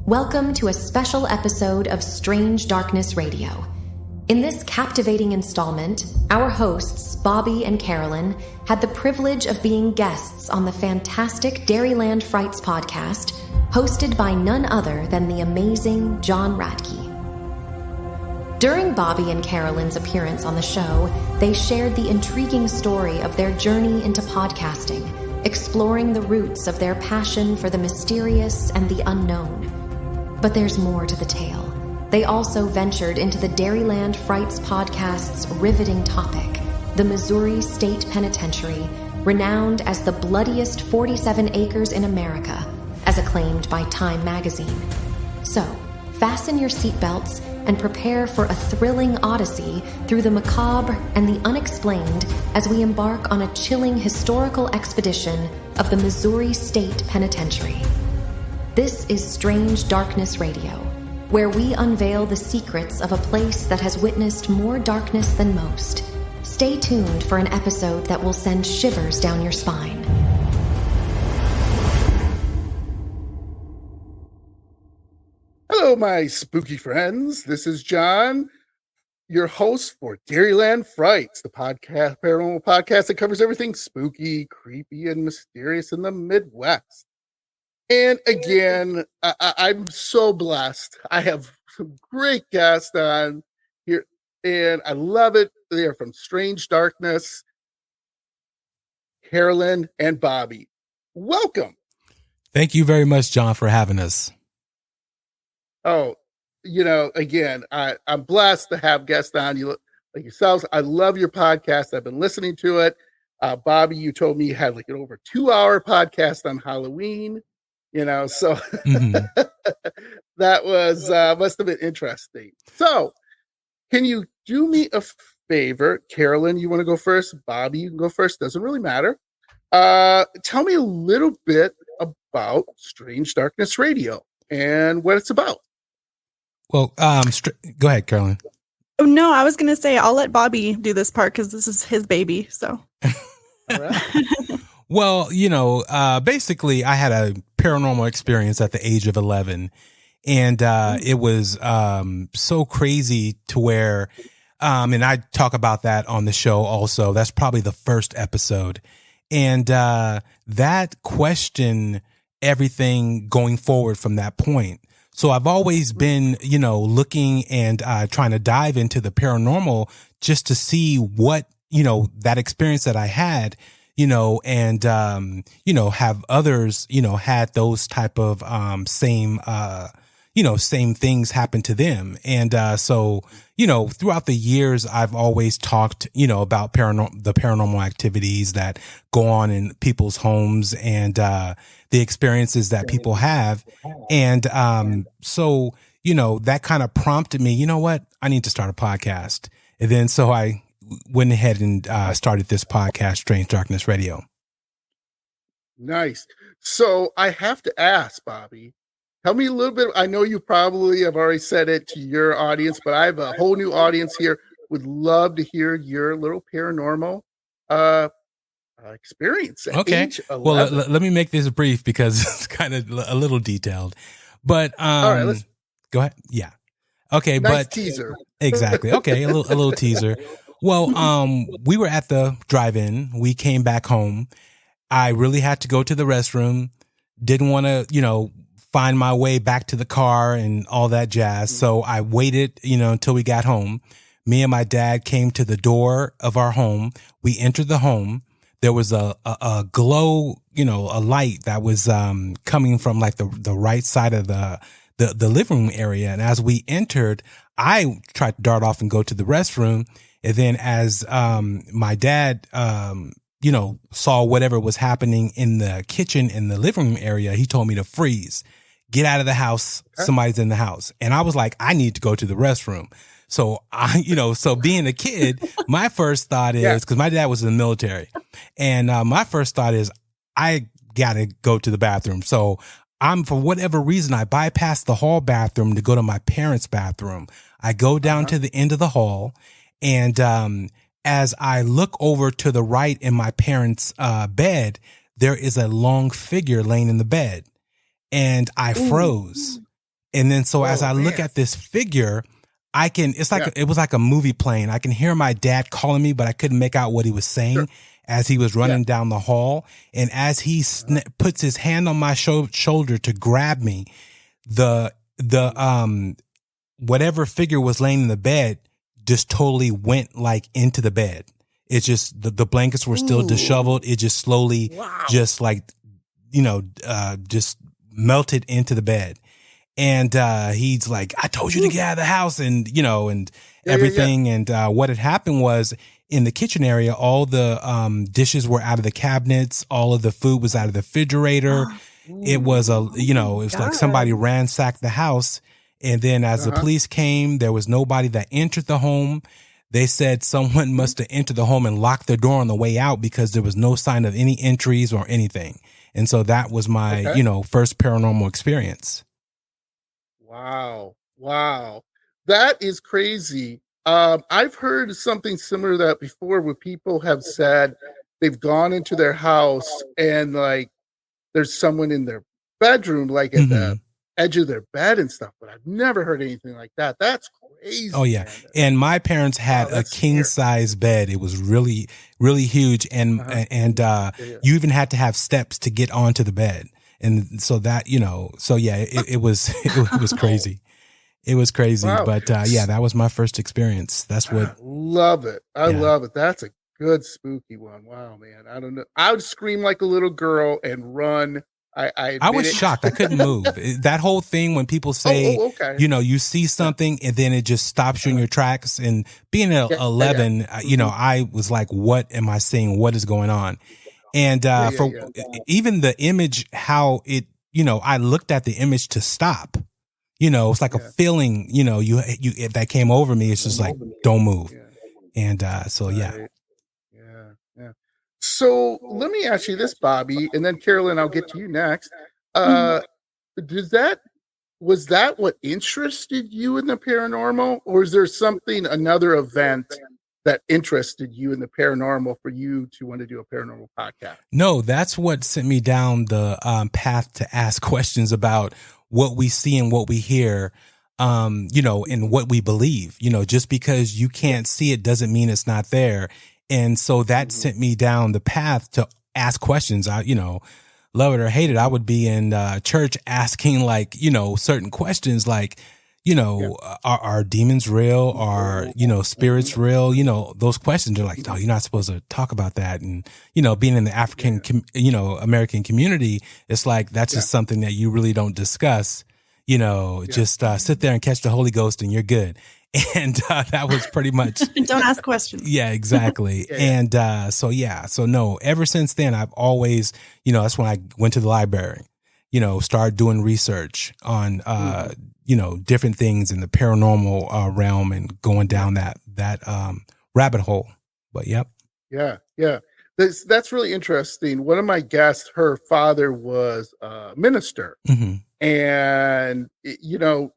Welcome to a special episode of Strange Darkness Radio. In this captivating installment, our hosts, Bobby and Carolyn, had the privilege of being guests on the fantastic Dairyland Frights Podcast, hosted by none other than the amazing John Radtke. During Bobby and Carolyn's appearance on the show, they shared the intriguing story of their journey into podcasting, exploring the roots of their passion for the mysterious and the unknown. But there's more to the tale. They also ventured into the Dairyland Frights Podcast's riveting topic, the Missouri State Penitentiary, renowned as the bloodiest 47 acres in America, as acclaimed by Time magazine. So, fasten your seatbelts and prepare for a thrilling odyssey through the macabre and the unexplained as we embark on a chilling historical expedition of the Missouri State Penitentiary. This is Strange Darkness Radio, where we unveil the secrets of a place that has witnessed more darkness than most. Stay tuned for an episode that will send shivers down your spine. Hello, my spooky friends. This is John, your host for Dairyland Frights, the paranormal podcast that covers everything spooky, creepy, and mysterious in the Midwest. And again, I'm so blessed. I have some great guests on here, and I love it. They are from Strange Darkness, Carolyn and Bobby. Welcome. Thank you very much, John, for having us. Oh, again, I'm blessed to have guests on you like yourselves. I love your podcast. I've been listening to it. Bobby, you told me you had like an over 2-hour podcast on Halloween. So that was must have been interesting. So can you do me a favor? Carolyn, you want to go first? Bobby, you can go first. Doesn't really matter. Tell me a little bit about Strange Darkness Radio and what it's about. Well, go ahead, Carolyn. Oh, no, I was going to say I'll let Bobby do this part because this is his baby. So. All right. Well, basically I had a paranormal experience at the age of 11, and it was so crazy to where, and I talk about that on the show also. That's probably the first episode. And that questioned everything going forward from that point. So I've always been, looking and trying to dive into the paranormal just to see what, that experience that I had, and, have others, had those type of, same things happen to them. And, so, throughout the years, I've always talked, about the paranormal activities that go on in people's homes and, the experiences that people have. And, so, that kind of prompted me, you know what? I need to start a podcast. And then, so I went ahead and started this podcast, Strange Darkness Radio. Nice. So I have to ask, Bobby, tell me a little bit. I know you probably have already said it to your audience, but I have a whole new audience here. Would love to hear your little paranormal experience. Okay. Well, let me make this brief because it's kind of a little detailed. But all right, let's go ahead. Yeah. Okay. Nice but teaser. Exactly. Okay. A little teaser. Well, we were at the drive-in. We came back home. I really had to go to the restroom. Didn't want to, find my way back to the car and all that jazz. So I waited, until we got home. Me and my dad came to the door of our home. We entered the home. There was a glow, a light that was coming from like the right side of the living room area. And as we entered, I tried to dart off and go to the restroom. And then as my dad, saw whatever was happening in the kitchen in the living room area, he told me to freeze, get out of the house. Somebody's in the house. And I was like, I need to go to the restroom. So so being a kid, my first thought is, because my dad was in the military, and my first thought is, I gotta go to the bathroom. So for whatever reason, I bypassed the hall bathroom to go to my parents' bathroom. I go down to the end of the hall, and as I look over to the right in my parents' bed, there is a long figure laying in the bed, and I froze. And then so as I look at this figure, it was like a movie playing. I can hear my dad calling me, but I couldn't make out what he was saying as he was running down the hall. And as he puts his hand on my shoulder to grab me, the whatever figure was laying in the bed just totally went like into the bed. It's just the blankets were still disheveled. It just slowly just like, just melted into the bed. And he's like, I told you to get out of the house, and everything. And what had happened was in the kitchen area, all the dishes were out of the cabinets, all of the food was out of the refrigerator. It was like somebody ransacked the house. And then as the police came, there was nobody that entered the home. They said someone must have entered the home and locked the door on the way out because there was no sign of any entries or anything. And so that was my, first paranormal experience. Wow. That is crazy. I've heard something similar to that before where people have said they've gone into their house and like there's someone in their bedroom, like at the edge of their bed and stuff, but I've never heard anything like that. That's crazy. Oh yeah. Man. And my parents had a king size bed. It was really, really huge. And you even had to have steps to get onto the bed. And so that, it was crazy. It was crazy. Wow. But that was my first experience. That's what. I love it. I love it. That's a good spooky one. Wow, man. I don't know. I would scream like a little girl and run. I was shocked. I couldn't move. That whole thing when people say, you see something and then it just stops you in your tracks. And being at 11, I was like, what am I seeing? What is going on? And even the image, how it, I looked at the image to stop. It's like a feeling, that came over me. It's just like, don't move. And Yeah. So let me ask you this, Bobby, and then Carolyn, I'll get to you next. Was that what interested you in the paranormal, or is there another event that interested you in the paranormal for you to want to do a paranormal podcast? No, that's what sent me down the path to ask questions about what we see and what we hear, and what we believe. Just because you can't see it doesn't mean it's not there. And so that sent me down the path to ask questions. I, love it or hate it, I would be in church asking like, certain questions like, are demons real? Are, spirits real? Those questions are like, oh, you're not supposed to talk about that. And, being in the African, American community, it's like, that's just something that you really don't discuss, just sit there and catch the Holy Ghost and you're good. And that was pretty much. Don't ask questions. Yeah, exactly. And so no, ever since then, I've always, that's when I went to the library, started doing research on, different things in the paranormal realm and going down that rabbit hole. But yep. Yeah. That's really interesting. One of my guests, her father was a minister. And,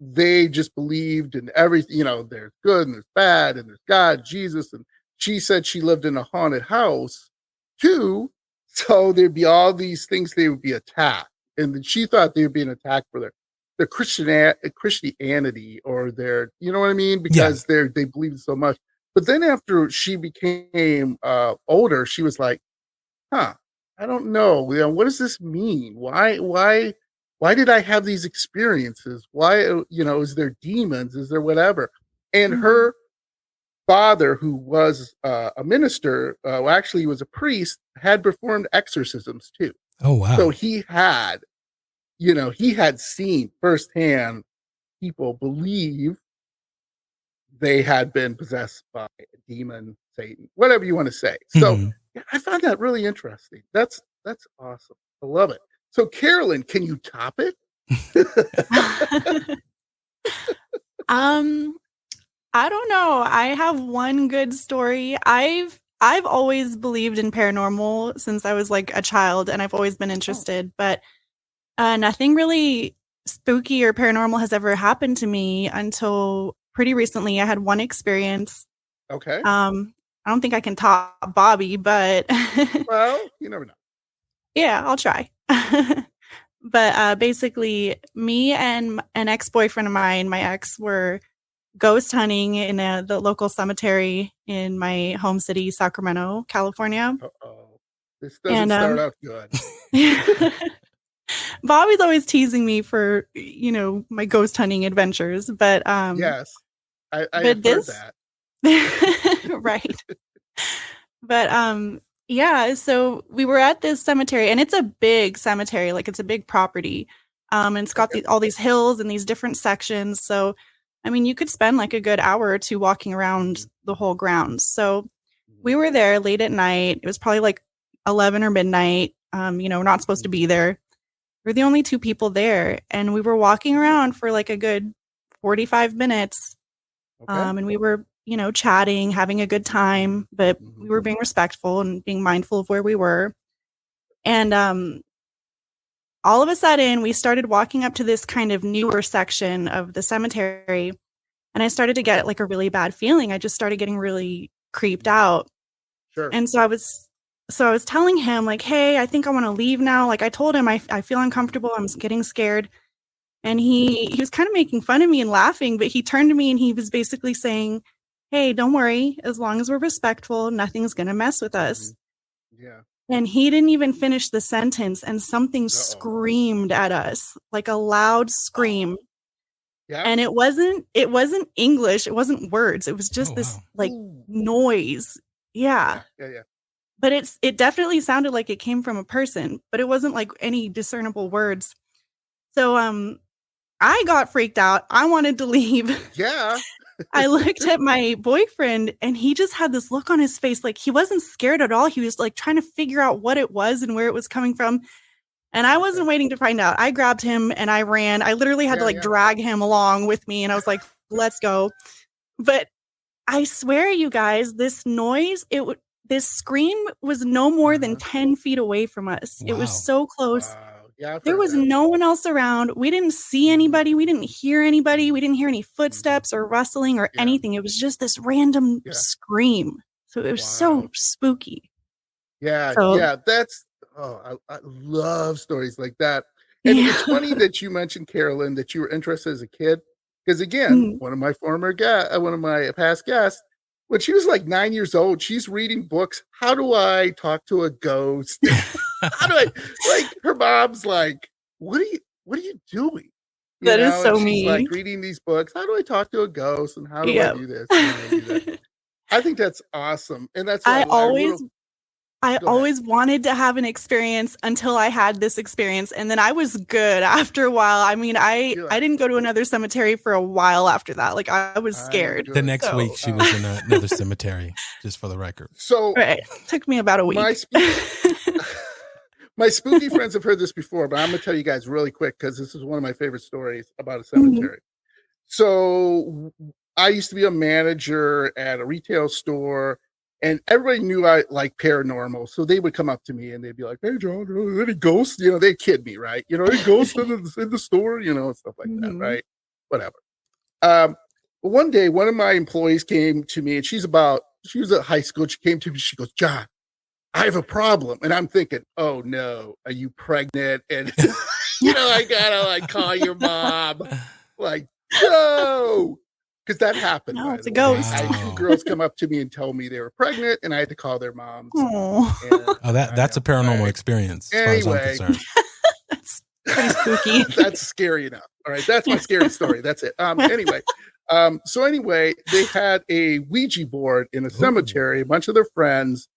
they just believed in everything, there's good and there's bad and there's God, Jesus. And she said she lived in a haunted house too. So there'd be all these things, they would be attacked. And then she thought they were being attacked for their Christianity or their, you know what I mean? Because they believed so much. But then after she became older, she was like, I don't know. What does this mean? Why did I have these experiences? Why, is there demons? Is there whatever? And her father, who was a minister, actually was a priest, had performed exorcisms too. Oh, wow. So he had seen firsthand people believe they had been possessed by a demon, Satan, whatever you want to say. So I found that really interesting. That's awesome. I love it. So, Carolyn, can you top it? I don't know. I have one good story. I've always believed in paranormal since I was like a child, and I've always been interested, but nothing really spooky or paranormal has ever happened to me until pretty recently. I had one experience. Okay. I don't think I can top Bobby, but well, you never know. Yeah, I'll try. But basically, me and an ex-boyfriend of mine, my ex, were ghost hunting in the local cemetery in my home city, Sacramento, California. Uh-oh. This doesn't start out good. Bobby's always teasing me for, my ghost hunting adventures, but yes, I have heard that. Right. But yeah, so we were at this cemetery, and it's a big cemetery, like it's a big property, and it's got all these hills and these different sections. So I mean, you could spend like a good hour or two walking around the whole grounds. So we were there late at night. It was probably like 11 or midnight. We're not supposed to be there. We're the only two people there. And we were walking around for like a good 45 minutes. And we were, chatting, having a good time, but we were being respectful and being mindful of where we were. And all of a sudden, we started walking up to this kind of newer section of the cemetery, and I started to get like a really bad feeling. I just started getting really creeped out. Sure. And so I was telling him like, hey, I think I want to leave now. Like I told him I feel uncomfortable. I'm getting scared. And he was kind of making fun of me and laughing, but he turned to me and he was basically saying, hey, don't worry. As long as we're respectful, nothing's going to mess with us. Yeah. And he didn't even finish the sentence, and something screamed at us, like a loud scream. Yeah. And it wasn't English. It wasn't words. It was just this like noise. Yeah. Yeah. But it definitely sounded like it came from a person, but it wasn't like any discernible words. So I got freaked out. I wanted to leave. Yeah. I looked at my boyfriend, and he just had this look on his face. Like he wasn't scared at all. He was like trying to figure out what it was and where it was coming from. And I wasn't waiting to find out. I grabbed him and I ran. I literally had to drag him along with me. And I was like, let's go. But I swear, you guys, this noise, this scream was no more than 10 feet away from us. Wow. It was so close. Wow. Yeah, there was no one else around. We didn't see anybody. We didn't hear anybody. We didn't hear any footsteps or rustling or anything. It was just this random scream. So it was so spooky. Yeah. That's, I love stories like that. And it's funny that you mentioned, Carolyn, that you were interested as a kid. Because again, one of my past guests, when she was like 9 years old, she's reading books. How do I talk to a ghost? How do I, like, her mom's like, what are you doing? That is so mean. She's like reading these books. How do I talk to a ghost? And how do I do this? I think that's awesome. And that's why I always wanted to have an experience until I had this experience. And then I was good after a while. I mean, I didn't go to another cemetery for a while after that. Like I was scared. The next week she was in another cemetery, just for the record. So took me about a week. My spooky friends have heard this before, but I'm going to tell you guys really quick because this is one of my favorite stories about a cemetery. So I used to be a manager at a retail store, and everybody knew I like paranormal. So they would come up to me and they'd be like, hey, John, any ghosts? They'd kid me, right? Any ghosts in the store, and stuff like that, right? Whatever. One day, one of my employees came to me, and she was at high school. She came to me, she goes, John, I have a problem. And I'm thinking, oh no, are you pregnant? And I gotta like call your mom. Like, no. Because that happened. No, it's a ghost. I had two girls come up to me and tell me they were pregnant, and I had to call their moms. That's a paranormal experience. As far as I'm concerned. That's pretty spooky. That's scary enough. All right, that's my scary story. That's it. Anyway, they had a Ouija board in a cemetery. A bunch of their friends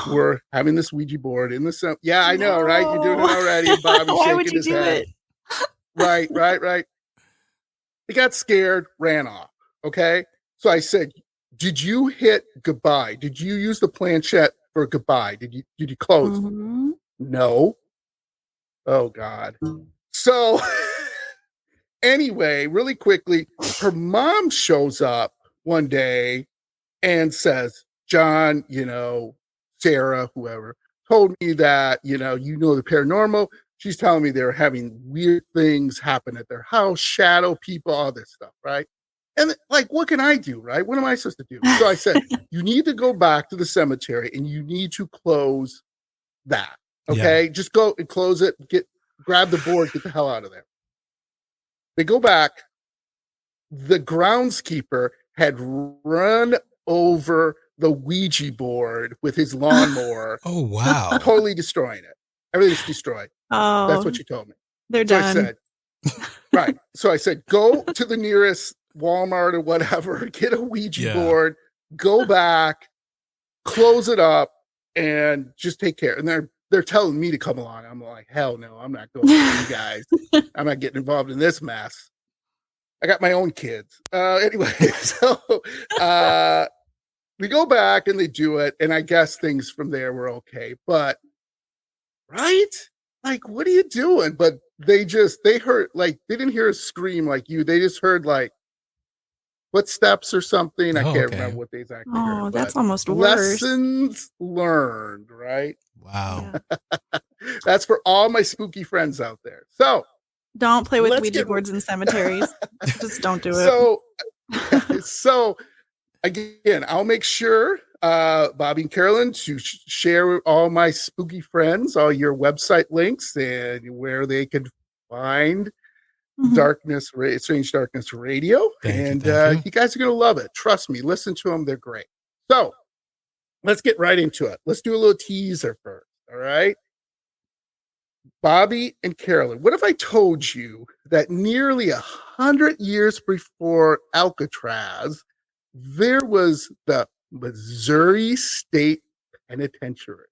were having this Ouija board in the cemetery. Yeah, I know, right? You're doing it already. Bobby's Why shaking would you his do head. it? Right. They got scared, ran off. Okay. So I said, did you hit goodbye? Did you use the planchette for goodbye? Did you close? No. Oh God. So anyway, really quickly, her mom shows up one day and says, John, Sarah, whoever, told me that, the paranormal. She's telling me they're having weird things happen at their house, shadow people, all this stuff, right? And like, what can I do, right? What am I supposed to do? So I said, you need to go back to the cemetery and you need to close that. Okay. Yeah. Just go and close it. grab the board, get the hell out of there. They go back. The groundskeeper had run over the Ouija board with his lawnmower. Oh, wow. Totally destroying it. Everything's destroyed. Oh, That's what you told me. They're So done. I said, right. So I said, go to the nearest Walmart or whatever, get a Ouija board, go back, close it up, and just take care. And they're telling me to come along. I'm like, hell no, I'm not going with you guys. I'm not getting involved in this mess. I got my own kids. Anyway, so we go back and they do it, and I guess things from there were okay. But right? Like, what are you doing? But they heard, like, they didn't hear a scream like you. They just heard like footsteps or something. I can't remember what they exactly heard. Oh, that's almost worse. Lessons learned, right? Wow. Yeah. That's for all my spooky friends out there. So don't play with Ouija boards in cemeteries. Just don't do it. So again, I'll make sure, Bobby and Carolyn, to share with all my spooky friends all your website links and where they can find Strange Darkness Radio. Thank you. You guys are going to love it. Trust me. Listen to them. They're great. So let's get right into it. Let's do a little teaser first. All right. Bobby and Carolyn, what if I told you that nearly 100 years before Alcatraz, there was the Missouri State Penitentiary?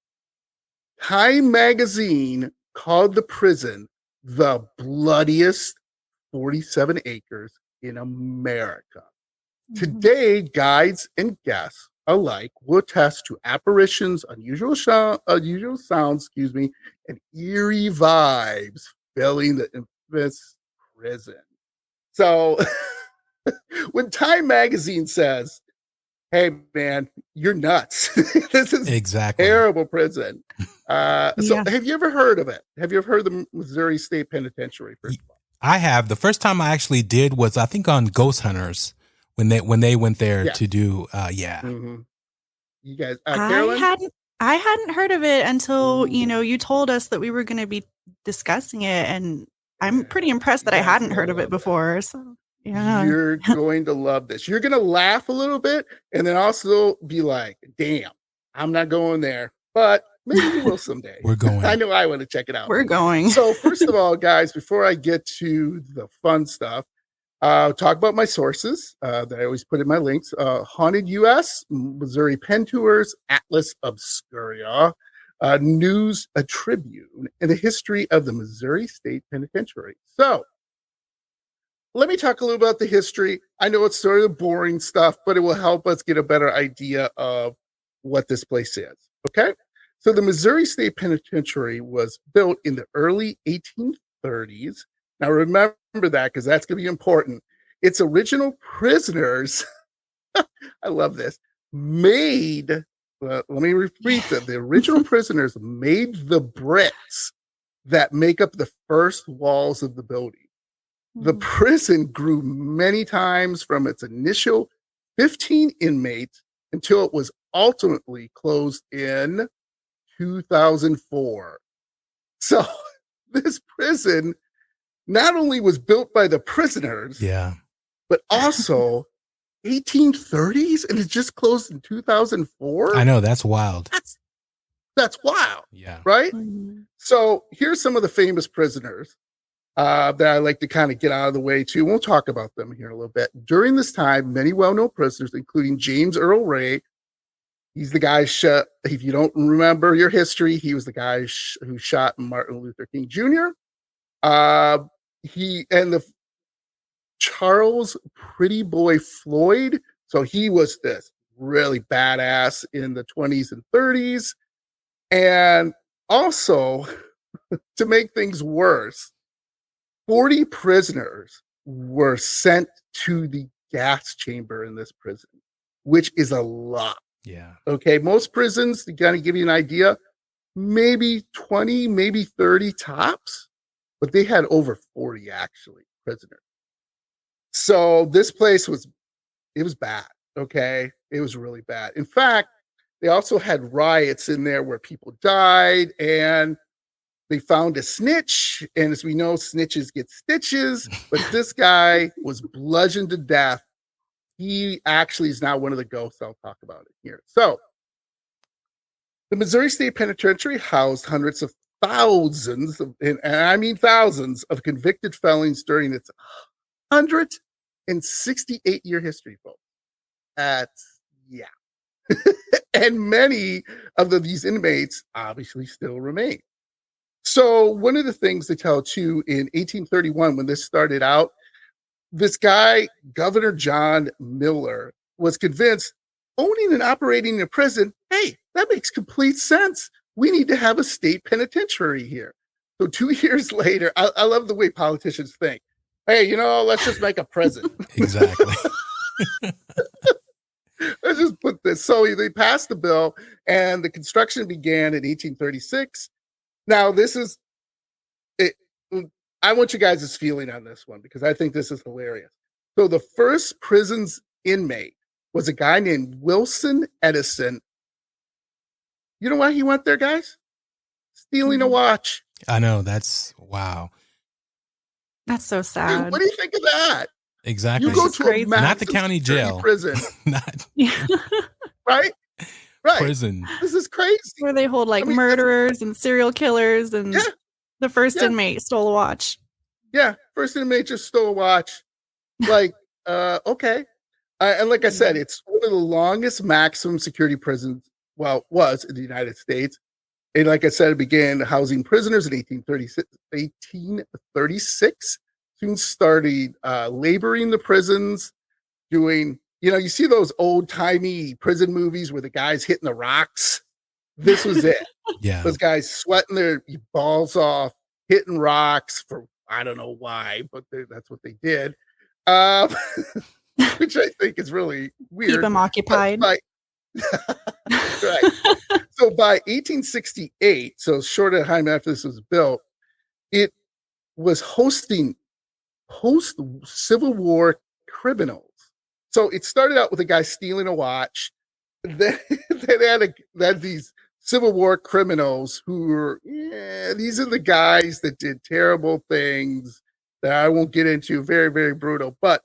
Time magazine called the prison the bloodiest 47 acres in America. Today, guides and guests alike will attest to apparitions, unusual sounds, and eerie vibes filling the infamous prison. So when Time magazine says, hey man, you're nuts. This is exactly terrible prison. So have you ever heard of it? Have you ever heard of the Missouri State Penitentiary? First of all? I have. The first time I actually did was, I think, on Ghost Hunters when they went there to do You guys, Carolyn? I hadn't heard of it until you told us that we were going to be discussing it, and I'm pretty impressed that I hadn't heard of it before. So yeah, you're going to love this. You're going to laugh a little bit, and then also be like, "Damn, I'm not going there," but maybe we will someday. We're going. I know I want to check it out. We're going. So first of all, guys, before I get to the fun stuff, talk about my sources that I always put in my links. Haunted US, Missouri Pen Tours, Atlas Obscuria, News, a Tribune, and the history of the Missouri State Penitentiary. So let me talk a little about the history. I know it's sort of boring stuff, but it will help us get a better idea of what this place is. Okay? So the Missouri State Penitentiary was built in the early 1830s. Now remember that, because that's going to be important. Its original prisoners, I love this, let me repeat that. The original prisoners made the bricks that make up the first walls of the building. The prison grew many times from its initial 15 inmates until it was ultimately closed in 2004. So this prison not only was built by the prisoners, but also 1830s, and it just closed in 2004. I know, that's wild. That's wild. Yeah. Right? So here's some of the famous prisoners that I like to kind of get out of the way too. We'll talk about them here in a little bit. During this time, many well-known prisoners, including James Earl Ray, he's the guy shot, if you don't remember your history, he was the guy who shot Martin Luther King Jr. He and the Charles Pretty Boy Floyd. So he was this really badass in the 20s and 30s. And also, to make things worse, 40 prisoners were sent to the gas chamber in this prison, which is a lot. Yeah. Okay. Most prisons, to kind of give you an idea, maybe 20, maybe 30 tops, but they had over 40 actually prisoners. So this place was bad. Okay. It was really bad. In fact, they also had riots in there where people died, and They found a snitch, and as we know, snitches get stitches, but this guy was bludgeoned to death. He actually is now one of the ghosts. I'll talk about it here. So, the Missouri State Penitentiary housed hundreds of thousands, and I mean thousands, of convicted felons during its 168-year history, folks. Yeah. And many of these inmates obviously still remain. So one of the things they tell too, in 1831, when this started out, this guy, Governor John Miller, was convinced owning and operating a prison, hey, that makes complete sense. We need to have a state penitentiary here. So 2 years later, I love the way politicians think. Hey, let's just make a prison. Exactly. Let's just put this. So they passed the bill, and the construction began in 1836. Now, this is it. I want you guys' feeling on this one because I think this is hilarious. So the first prison's inmate was a guy named Wilson Edison. You know why he went there, guys? Stealing a watch. I know. That's wow. That's so sad. Dude, what do you think of that? Exactly. You go to a not the county jail prison, not right? prison. This is crazy. Where they hold murderers and serial killers, and the first inmate stole a watch. Yeah, first inmate just stole a watch. Okay. And like I said, it's one of the longest maximum security prisons, was in the United States. And like I said, it began housing prisoners in 1836. Soon started laboring the prisons, doing, you see those old-timey prison movies where the guy's hitting the rocks? This was it. Yeah. Those guys sweating their balls off, hitting rocks for, I don't know why, but that's what they did. Which I think is really weird. Keep them occupied. Right. So by 1868, so short of time after this was built, it was hosting post-Civil War criminals. So it started out with a guy stealing a watch. Then had these Civil War criminals who were, these are the guys that did terrible things that I won't get into. Very, very brutal. But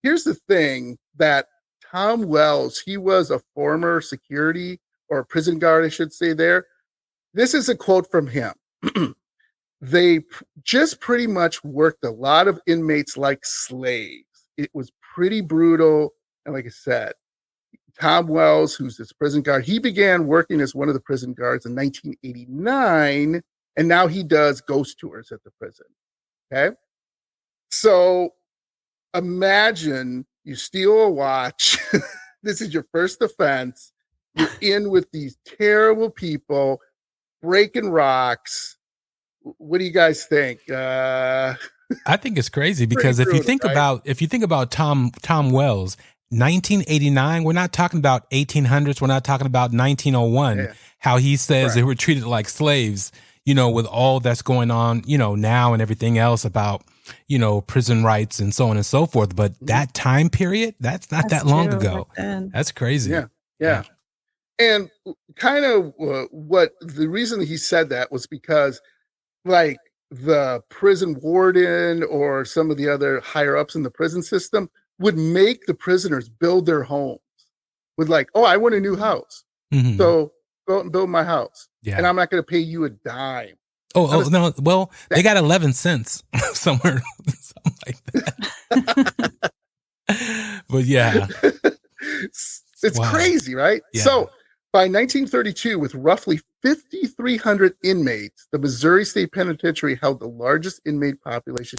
here's the thing, that Tom Wells, he was a former security or prison guard, I should say there. This is a quote from him. They just pretty much worked a lot of inmates like slaves. It was pretty brutal. And like I said, Tom Wells, who's this prison guard, he began working as one of the prison guards in 1989. And now he does ghost tours at the prison. Okay. So imagine you steal a watch. This is your first offense. You're in with these terrible people, breaking rocks. What do you guys think? I think it's crazy because if you think about Tom Wells, 1989, we're not talking about 1800s. We're not talking about 1901. Yeah. How he says they were treated like slaves, with all that's going on, now and everything else about, prison rights and so on and so forth. But that time period, that's not that long ago. That's crazy. Yeah. And kind of what the reason that he said that was because like the prison warden or some of the other higher ups in the prison system would make the prisoners build their homes with like, oh, I want a new house. Mm-hmm. So go out and build my house. Yeah. And I'm not going to pay you a dime. No. Well, they got 11 cents somewhere, something like that. But yeah, it's crazy, right? Yeah. So by 1932, with roughly 5,300 inmates, the Missouri State Penitentiary held the largest inmate population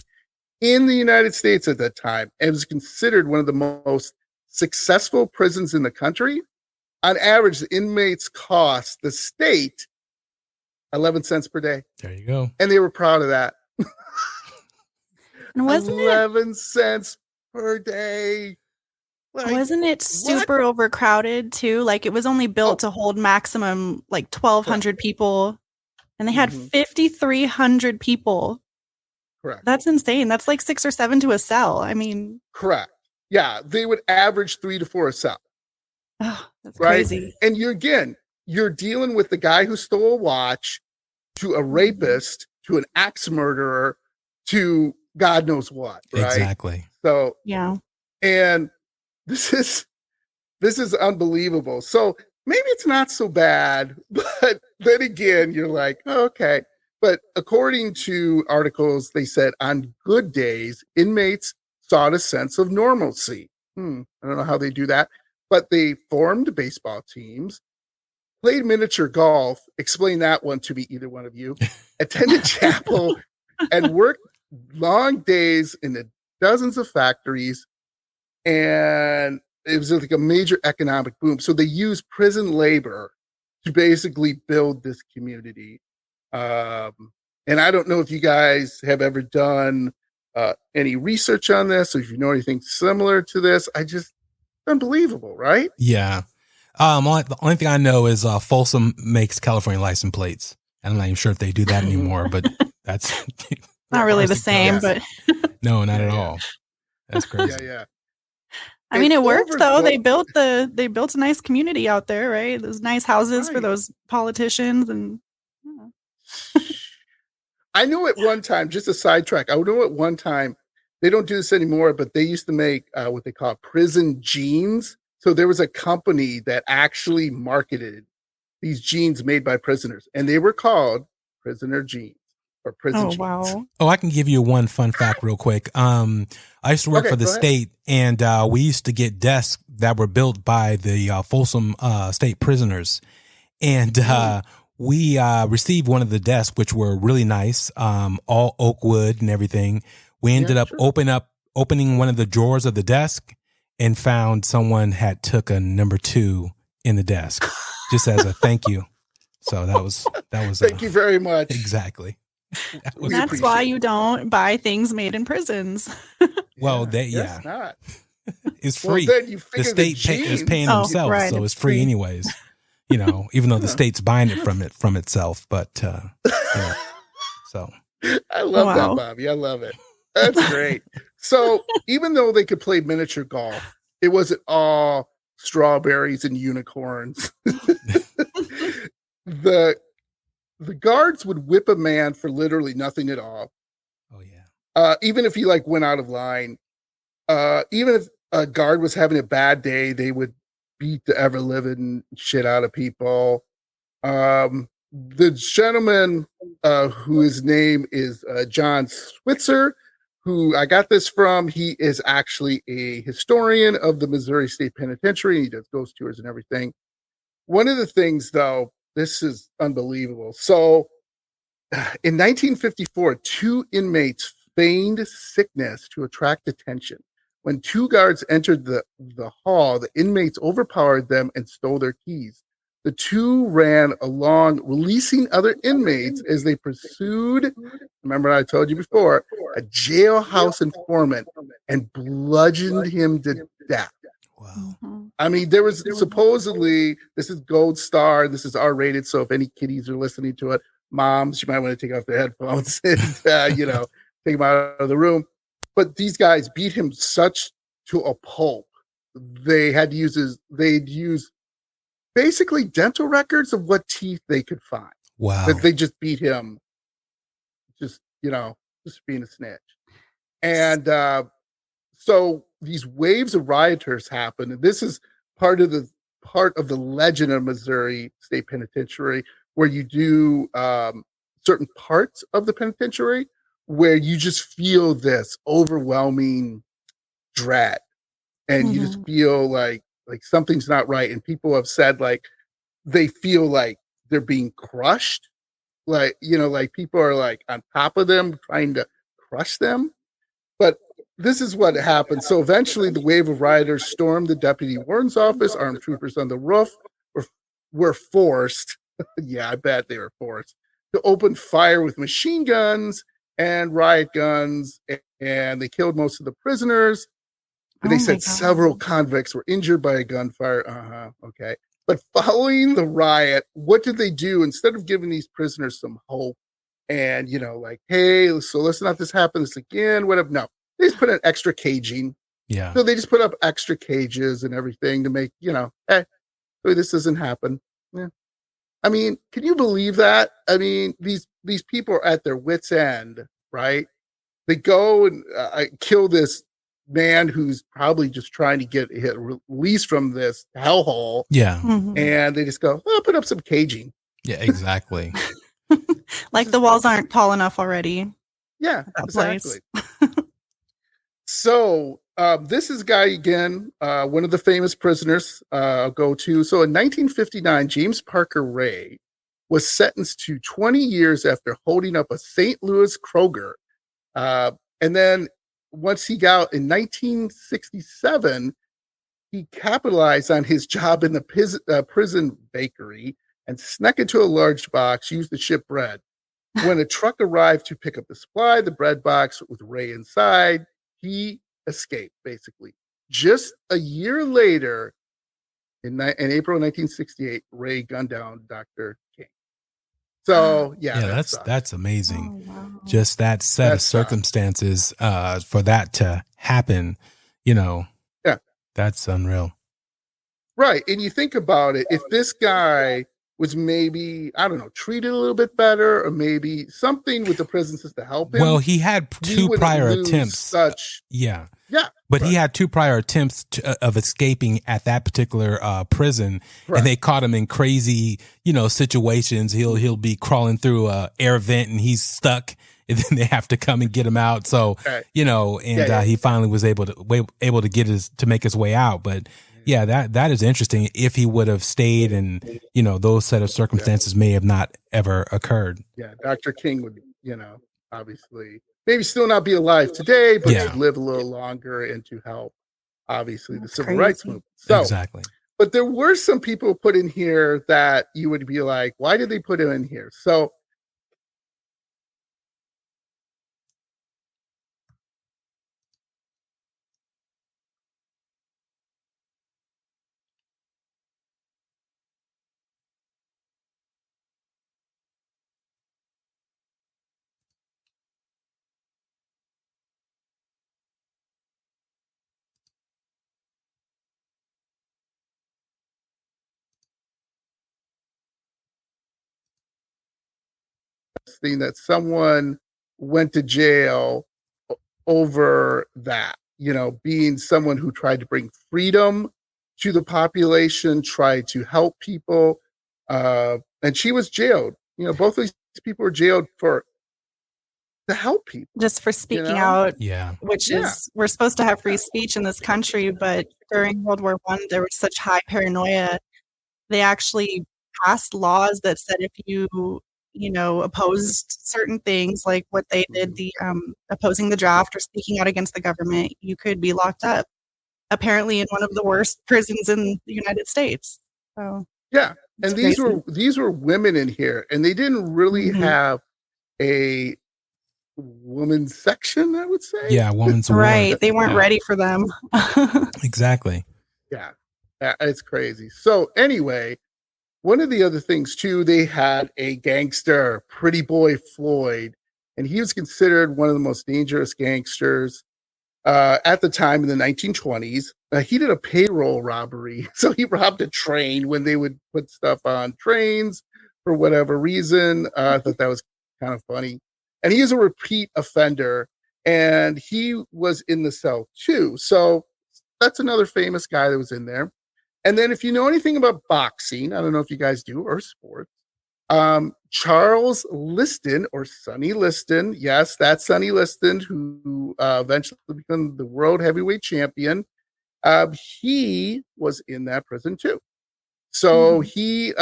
in the United States at that time and was considered one of the most successful prisons in the country. On average, the inmates cost the state 11 cents per day. There you go. And they were proud of that. And wasn't 11 cents per day. Like, wasn't it super overcrowded too? Like it was only built to hold maximum like 1,200 people, and they had 5,300 people. Correct. That's insane. That's like 6 or 7 to a cell. I mean, correct. Yeah, they would average 3 to 4 a cell. Oh, that's crazy. And you're dealing with the guy who stole a watch, to a rapist to an axe murderer to God knows what, right? Exactly. So Yeah. and this is unbelievable. So maybe it's not so bad, but then again, you're like, oh, okay. But according to articles, they said on good days, inmates sought a sense of normalcy. I don't know how they do that, but they formed baseball teams, played miniature golf. Explain that one to me, either one of you. Attended chapel and worked long days in the dozens of factories. And it was like a major economic boom. So they used prison labor to basically build this community. And I don't know if you guys have ever done any research on this, or if you know anything similar to this. Unbelievable, right? Yeah. The only thing I know is Folsom makes California license plates. I'm not even sure if they do that anymore, but that's Not really the same, but no, not at all. That's crazy. Yeah. I mean, it worked though. They built a nice community out there, right? Those nice houses for those politicians, and I know at one time, just a sidetrack, I know at one time, they don't do this anymore, but they used to make what they call prison jeans. So there was a company that actually marketed these jeans made by prisoners, and they were called prisoner jeans or prison jeans. Wow. Oh, I can give you one fun fact real quick. I used to work for the state, and we used to get desks that were built by the Folsom state prisoners. And we received one of the desks, which were really nice, all oak wood and everything. We ended up opening one of the drawers of the desk and found someone had took a number 2 in the desk just as a thank you. So that was thank you very much. Exactly. That's why you don't buy things made in prisons. Well, not. It's free. Well, then you the state is paying themselves, right, so it's free anyways. You know, even though the state's buying it from itself, but so I love that, Bobby. I love it. That's great. So even though they could play miniature golf, it wasn't all strawberries and unicorns. The guards would whip a man for literally nothing at all. Oh yeah. Even if he went out of line, even if a guard was having a bad day, they would beat the ever living shit out of people. The gentleman who his name is John Switzer, who I got this from, he is actually a historian of the Missouri State Penitentiary. He does ghost tours and everything. One of the things, though, this is unbelievable. So in 1954, 2 inmates feigned sickness to attract attention. When 2 guards entered the hall, the inmates overpowered them and stole their keys. The 2 ran along, releasing other inmates as they pursued, remember I told you before, a jailhouse informant and bludgeoned him to death. Wow. I mean, there was supposedly, this is Gold Star, this is R-rated, so if any kiddies are listening to it, moms, you might want to take off their headphones and, take them out of the room. But these guys beat him such to a pulp. They'd use basically dental records of what teeth they could find. Wow. That they just beat him, just being a snitch. And so these waves of rioters happen. And this is part of the legend of Missouri State Penitentiary, where you do certain parts of the penitentiary where you just feel this overwhelming dread, and you just feel like something's not right. And people have said they feel like they're being crushed, people are on top of them trying to crush them. But this is what happened. So eventually the wave of rioters stormed the deputy warden's office. Armed troopers on the roof were forced, yeah, I bet they were forced, to open fire with machine guns and riot guns, and they killed most of the prisoners. They said several convicts were injured by a gunfire. Okay. But following the riot, what did they do? Instead of giving these prisoners some hope and, hey, so let's not happen this again, whatever. No, they just put an extra caging. Yeah. So they just put up extra cages and everything to make, hey, this doesn't happen. Yeah. I mean, can you believe that? I mean, these people are at their wits' end, right? They go and kill this man who's probably just trying to get released from this hellhole. Yeah. Mhm. And they just go, oh, put up some caging. Yeah, exactly. Like the walls aren't tall enough already. Yeah, That exactly. So this is guy again, one of the famous prisoners I'll go to. So in 1959, James Parker Ray was sentenced to 20 years after holding up a St. Louis Kroger. And then once he got out in 1967, he capitalized on his job in the prison bakery and snuck into a large box, used to ship bread. When a truck arrived to pick up the supply, the bread box with Ray inside, he escaped, basically. Just a year later, in April 1968, Ray gunned down Dr. King. So, yeah, that's amazing. Oh, wow. Just that set of circumstances for that to happen, yeah, that's unreal. Right. And you think about it, if this guy was maybe, I don't know, treated a little bit better, or maybe something with the prison system to help him. Well, he had two prior attempts. Yeah. But he had two prior attempts of escaping at that particular prison, and they caught him in crazy, situations. He'll be crawling through a air vent and he's stuck, and then they have to come and get him out. So, he finally was able to make his way out. But yeah, that is interesting. If he would have stayed, and those set of circumstances may have not ever occurred. Yeah, Dr. King would, obviously maybe still not be alive today, but to live a little longer and to help, obviously, the civil rights movement. So, exactly. But there were some people put in here that you would be like, why did they put him in here? So thing that someone went to jail over that, being someone who tried to bring freedom to the population, tried to help people. And she was jailed. Both of these people were jailed to help people. Just for speaking out. Yeah. Which is, we're supposed to have free speech in this country, but during World War I, there was such high paranoia. They actually passed laws that said if you opposed certain things, like what they did, the opposing the draft or speaking out against the government, you could be locked up, apparently in one of the worst prisons in the United States. So yeah, and these were women in here, and they didn't really have a women's section, I would say. Yeah, women's right. They weren't ready for them. Exactly. Yeah, it's crazy. So anyway, one of the other things too, they had a gangster, Pretty Boy Floyd, and he was considered one of the most dangerous gangsters at the time in the 1920s. He did a payroll robbery. So he robbed a train when they would put stuff on trains for whatever reason. I thought that was kind of funny. And he is a repeat offender, and he was in the cell too. So that's another famous guy that was in there. And then if you know anything about boxing, I don't know if you guys do, or sports, Charles Liston, or Sonny Liston, yes, that's Sonny Liston, who eventually became the world heavyweight champion. He was in that prison too. So he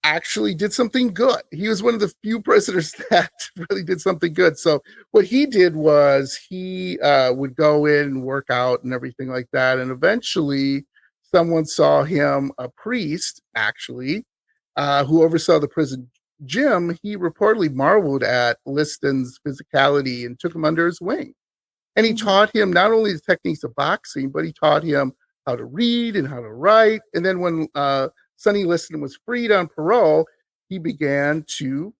actually did something good. He was one of the few prisoners that really did something good. So what he did was he would go in and work out and everything like that. And eventually someone saw him, a priest, actually, who oversaw the prison gym. He reportedly marveled at Liston's physicality and took him under his wing. And he taught him not only the techniques of boxing, but he taught him how to read and how to write. And then when Sonny Liston was freed on parole, he began to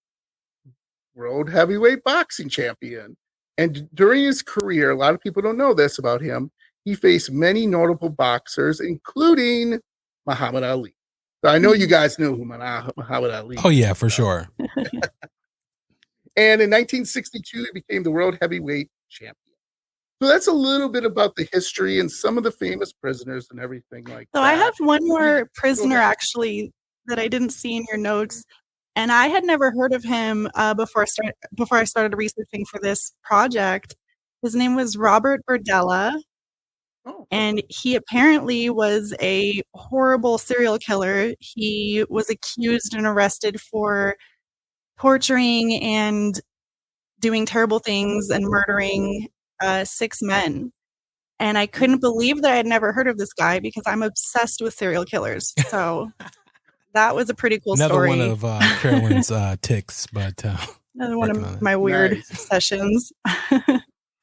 world heavyweight boxing champion. And during his career, a lot of people don't know this about him, he faced many notable boxers, including Muhammad Ali. So I know you guys know Muhammad Ali. Oh yeah, for sure. And in 1962, he became the world heavyweight champion. So that's a little bit about the history and some of the famous prisoners and everything like that. So I have one more prisoner actually that I didn't see in your notes, and I had never heard of him before I started researching for this project. His name was Robert Berdella, and he apparently was a horrible serial killer. He was accused and arrested for torturing and doing terrible things and murdering 6 men. And I couldn't believe that I had never heard of this guy because I'm obsessed with serial killers. So that was a pretty cool story. Another one of Carolyn's ticks, but another one of my weird sessions.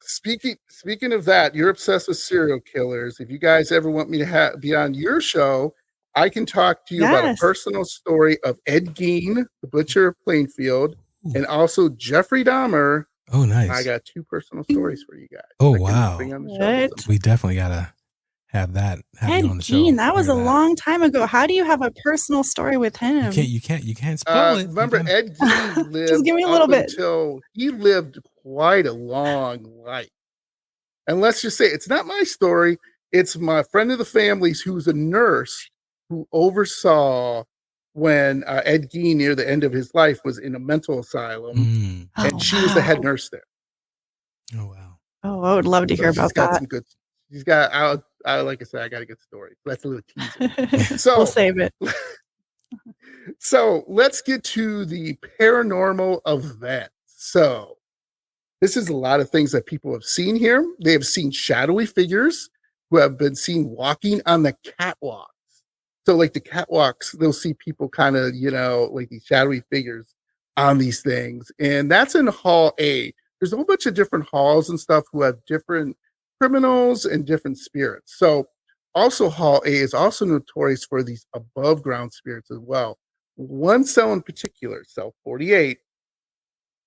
Speaking of that, you're obsessed with serial killers. If you guys ever want me to be on your show, I can talk to you about a personal story of Ed Gein, the butcher of Plainfield, and also Jeffrey Dahmer. Oh, nice. I got 2 personal stories for you guys. Oh, wow. We definitely got to have that. Ed Gein, that was a long time ago. How do you have a personal story with him? You can't spoil it. Remember, Ed Gein lived Just give me a little bit. until he lived quite a long life. And let's just say, it's not my story. It's my friend of the family's who's a nurse who oversaw when Ed Gein, near the end of his life, was in a mental asylum, and she was the head nurse there. Oh wow! Oh, I would love to hear about that. She's got. Like I said, I got a good story. That's a little teaser. So we'll save it. So let's get to the paranormal event. So this is a lot of things that people have seen here. They have seen shadowy figures who have been seen walking on the catwalk. So like the catwalks, they'll see people kind of, like these shadowy figures on these things. And that's in Hall A. There's a whole bunch of different halls and stuff who have different criminals and different spirits. So also Hall A is also notorious for these above ground spirits as well. One cell in particular, cell 48,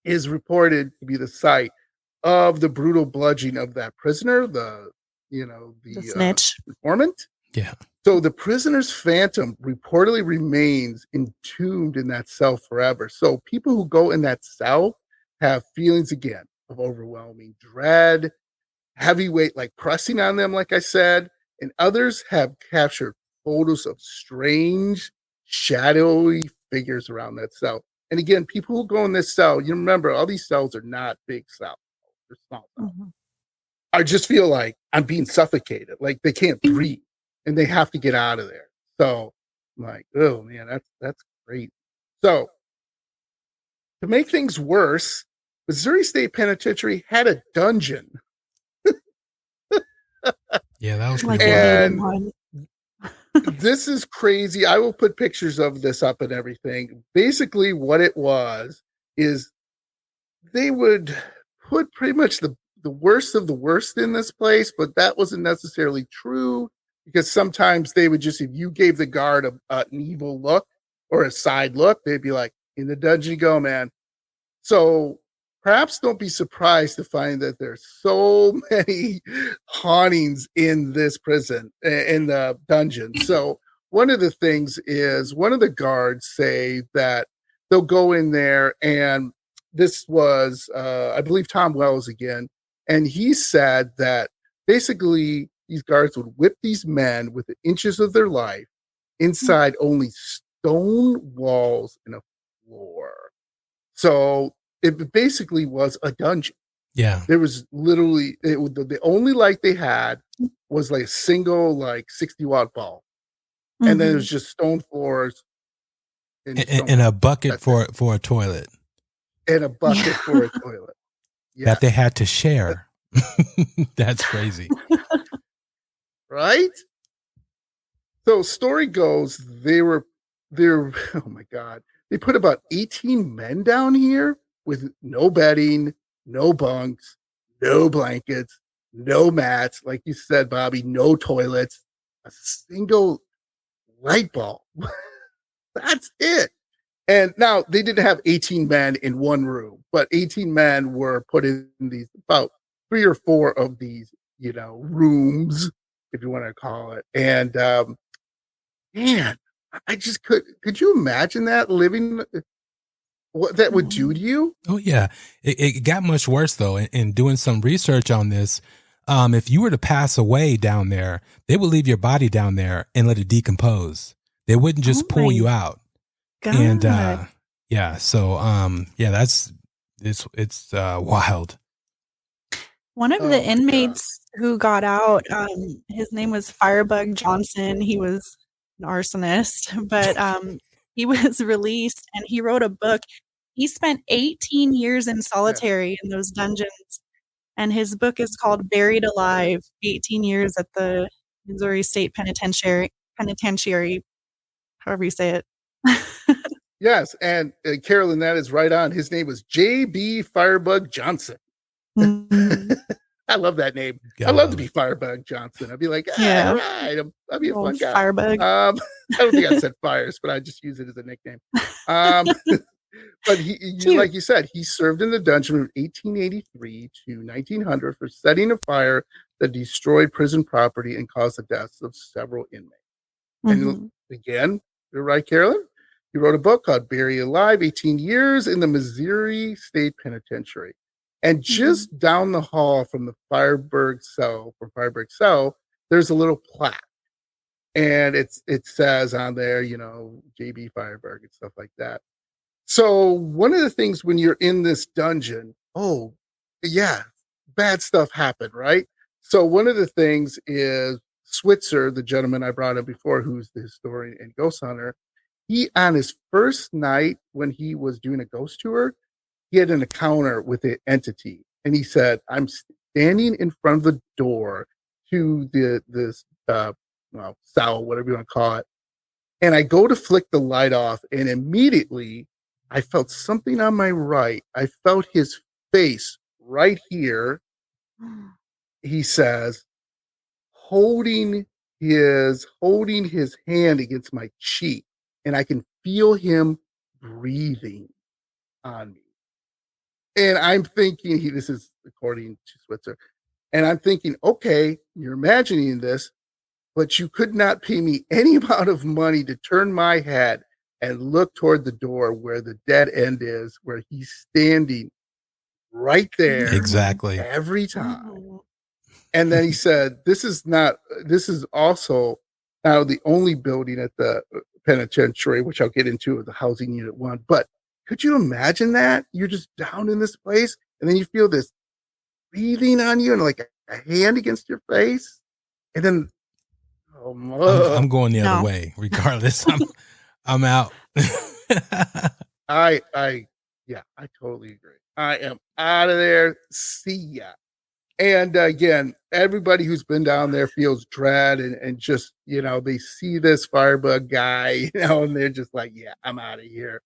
is reported to be the site of the brutal bludgeoning of that prisoner, the snitch informant. Yeah. So the prisoner's phantom reportedly remains entombed in that cell forever. So people who go in that cell have feelings again of overwhelming dread, heavy weight like pressing on them, like I said, and others have captured photos of strange, shadowy figures around that cell. And again, people who go in this cell, you remember, all these cells are not big cells; they're small cells. I just feel like I'm being suffocated, like they can't breathe. And they have to get out of there. So I'm like, oh man, that's great. So to make things worse, Missouri State Penitentiary had a dungeon. Yeah, that was like pretty and this is crazy. I will put pictures of this up and everything. Basically, what it was is they would put pretty much the worst of the worst in this place, but that wasn't necessarily true. Because sometimes they would just, if you gave the guard an evil look or a side look, they'd be like, in the dungeon you go, man. So perhaps don't be surprised to find that there's so many hauntings in this prison, in the dungeon. So one of the things is one of the guards say that they'll go in there, and this was, I believe, Tom Wells again. And he said that basically, these guards would whip these men within inches of their life inside only stone walls and a floor. So it basically was a dungeon. Yeah. There was literally, the only light they had was like a single 60-watt bulb. And then it was just stone floors. And a bucket for a toilet. And a bucket for a toilet. Yeah. That they had to share. That's crazy. Right? So story goes, they're oh my God. They put about 18 men down here with no bedding, no bunks, no blankets, no mats. Like you said, Bobby, no toilets, a single light bulb. That's it. And now they didn't have 18 men in one room, but 18 men were put in these, about 3 or 4 of these, rooms, if you want to call it. And man, I just could you imagine that living, what that would do to you? Oh yeah. It got much worse though. In doing some research on this, if you were to pass away down there, they would leave your body down there and let it decompose. They wouldn't just pull you out. God. And, yeah. So, yeah, it's wild. One of the inmates who got out, his name was Firebug Johnson. He was an arsonist, but he was released and he wrote a book. He spent 18 years in solitary in those dungeons, and his book is called Buried Alive, 18 Years at the Missouri State Penitentiary, however you say it. Yes, and Carolyn, that is right on. His name was J.B. Firebug Johnson. Mm-hmm. I love that name. I love to be Firebug Johnson. I'd be like, all right, I'd be a fun guy. Firebug. I don't think I said fires, but I just use it as a nickname. But he like you said, he served in the dungeon from 1883 to 1900 for setting a fire that destroyed prison property and caused the deaths of several inmates. Mm-hmm. And again, you're right, Carolyn. He wrote a book called Buried Alive, 18 Years in the Missouri State Penitentiary. And just down the hall from the Firebug cell, there's a little plaque. And it says on there, J.B. Firebug and stuff like that. So one of the things when you're in this dungeon, bad stuff happened, right? So one of the things is Switzer, the gentleman I brought up before, who's the historian and ghost hunter, he, on his first night when he was doing a ghost tour, he had an encounter with an entity. And he said, I'm standing in front of the door to this cell, whatever you want to call it. And I go to flick the light off, and immediately I felt something on my right. I felt his face right here. He says, holding his hand against my cheek, and I can feel him breathing on me. And I'm thinking, this is according to Switzer, and I'm thinking, okay, you're imagining this, but you could not pay me any amount of money to turn my head and look toward the door where the dead end is, where he's standing right there. Exactly. Every time. And then he said, this is also now the only building at the penitentiary, which I'll get into, the housing unit 1. But could you imagine that? You're just down in this place, and then you feel this breathing on you and like a hand against your face. And then, I'm going the other way, regardless. I'm out. I totally agree. I am out of there. See ya. And again, everybody who's been down there feels dread and just, they see this Firebug guy, and they're just like, yeah, I'm out of here.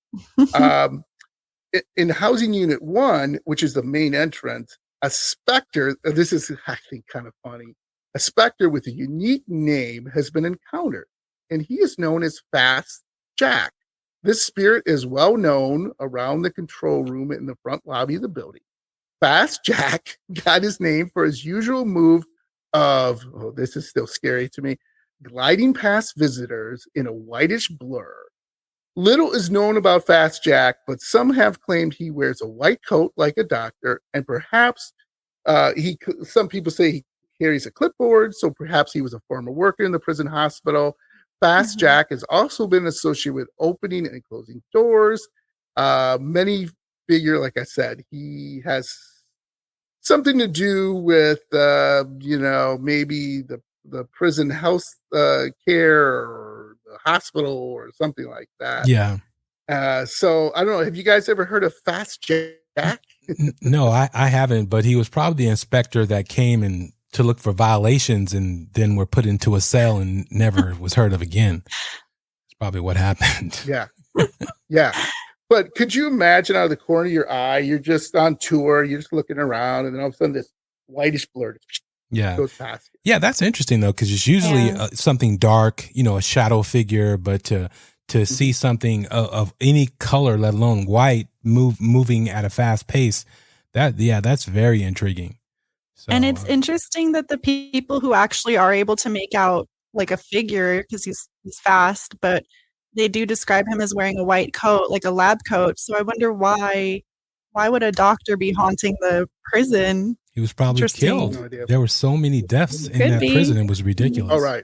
In housing unit 1, which is the main entrance, a specter, this is, I think, kind of funny. A specter with a unique name has been encountered, and he is known as Fast Jack. This spirit is well known around the control room in the front lobby of the building. Fast Jack got his name for his usual move of, this is still scary to me, gliding past visitors in a whitish blur. Little is known about Fast Jack, but some have claimed he wears a white coat like a doctor, and perhaps some people say he carries a clipboard, so perhaps he was a former worker in the prison hospital. Fast Jack has also been associated with opening and closing doors. Many figure, like I said, he has something to do with, maybe the prison health care or the hospital or something like that. Yeah. So I don't know. Have you guys ever heard of Fast Jack? No, I haven't, but he was probably the inspector that came and to look for violations and then were put into a cell and never was heard of again. That's probably what happened. Yeah. Yeah. But could you imagine out of the corner of your eye, you're just on tour, you're just looking around, and then all of a sudden this whitish blur goes past you. Yeah, that's interesting though, because it's usually something dark, a shadow figure, but to see something of any color, let alone white, moving at a fast pace, that's very intriguing. So, and it's interesting that the people who actually are able to make out like a figure, because he's fast, but they do describe him as wearing a white coat, like a lab coat. So I wonder why would a doctor be haunting the prison? He was probably killed. No idea. There were so many deaths in that prison. It was ridiculous. All right.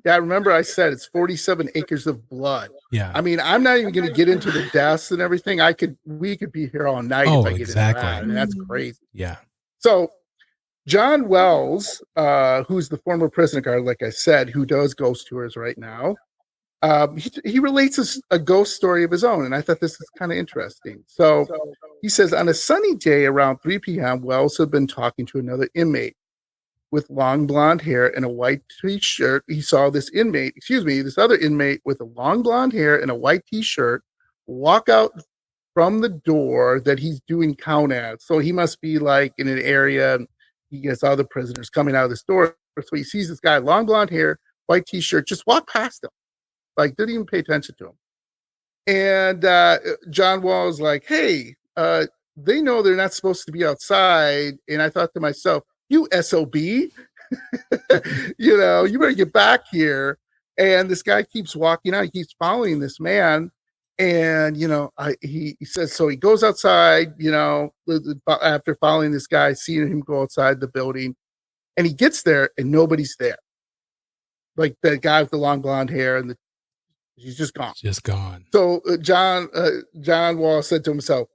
Yeah, remember I said it's 47 acres of blood. Yeah. I mean, I'm not even going to get into the deaths and everything. We could be here all night if I get into that. I mean, that's crazy. Yeah. So John Wells, who's the former prison guard, like I said, who does ghost tours right now, he relates a ghost story of his own, and I thought this is kind of interesting. So he says, on a sunny day around 3 p.m., Wells had been talking to another inmate with long blonde hair and a white t-shirt. He saw this other inmate with a long blonde hair and a white t-shirt walk out from the door that he's doing count at. So he must be like in an area, and he gets other prisoners coming out of this door. So he sees this guy, long blonde hair, white t-shirt, just walk past him. Like, didn't even pay attention to him. And John Wall is like, hey, they know they're not supposed to be outside. And I thought to myself, you SOB, you better get back here. And this guy keeps walking out. He keeps following this man. And, he says, so he goes outside, after following this guy, seeing him go outside the building. And he gets there and nobody's there. Like the guy with the long blonde hair and he's just gone. Just gone. So John Wall said to himself,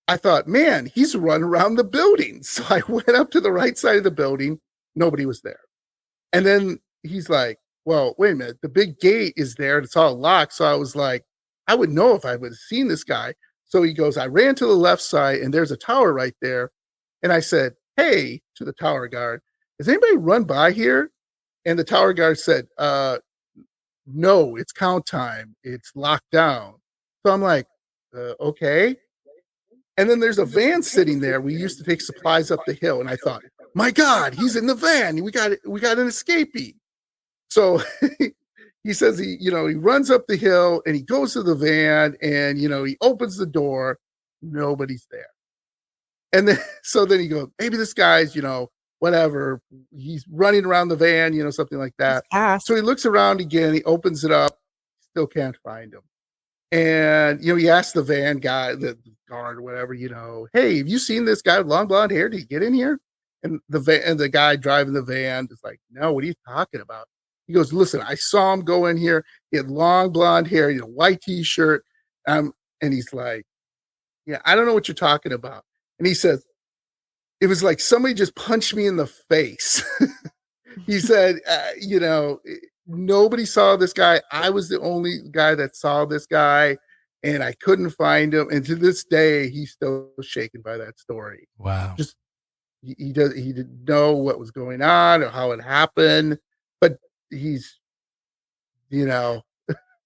I thought, man, he's run around the building. So I went up to the right side of the building. Nobody was there. And then he's like, well, wait a minute. The big gate is there. And it's all locked. So I was like, I would know if I would have seen this guy. So he goes, I ran to the left side and there's a tower right there. And I said, hey, to the tower guard, has anybody run by here? And the tower guard said, no, it's count time. It's locked down. So I'm like, okay. And then there's a van sitting there. We used to take supplies up the hill. And I thought, my God, he's in the van. We got an escapee. So he says he runs up the hill and he goes to the van and, he opens the door. Nobody's there. And then he goes, maybe this guy's, whatever. He's running around the van, something like that. So he looks around again. He opens it up. Still can't find him. And, he asked the van guy, the guard or whatever, hey, have you seen this guy with long blonde hair? Did he get in here? And the guy driving the van is like, no, what are you talking about? He goes, listen, I saw him go in here. He had long blonde hair, white t-shirt. And he's like, yeah, I don't know what you're talking about. And he says, it was like somebody just punched me in the face. He said, nobody saw this guy. I was the only guy that saw this guy, and I couldn't find him. And to this day, he's still shaken by that story. Wow. Just he didn't know what was going on or how it happened, but he's,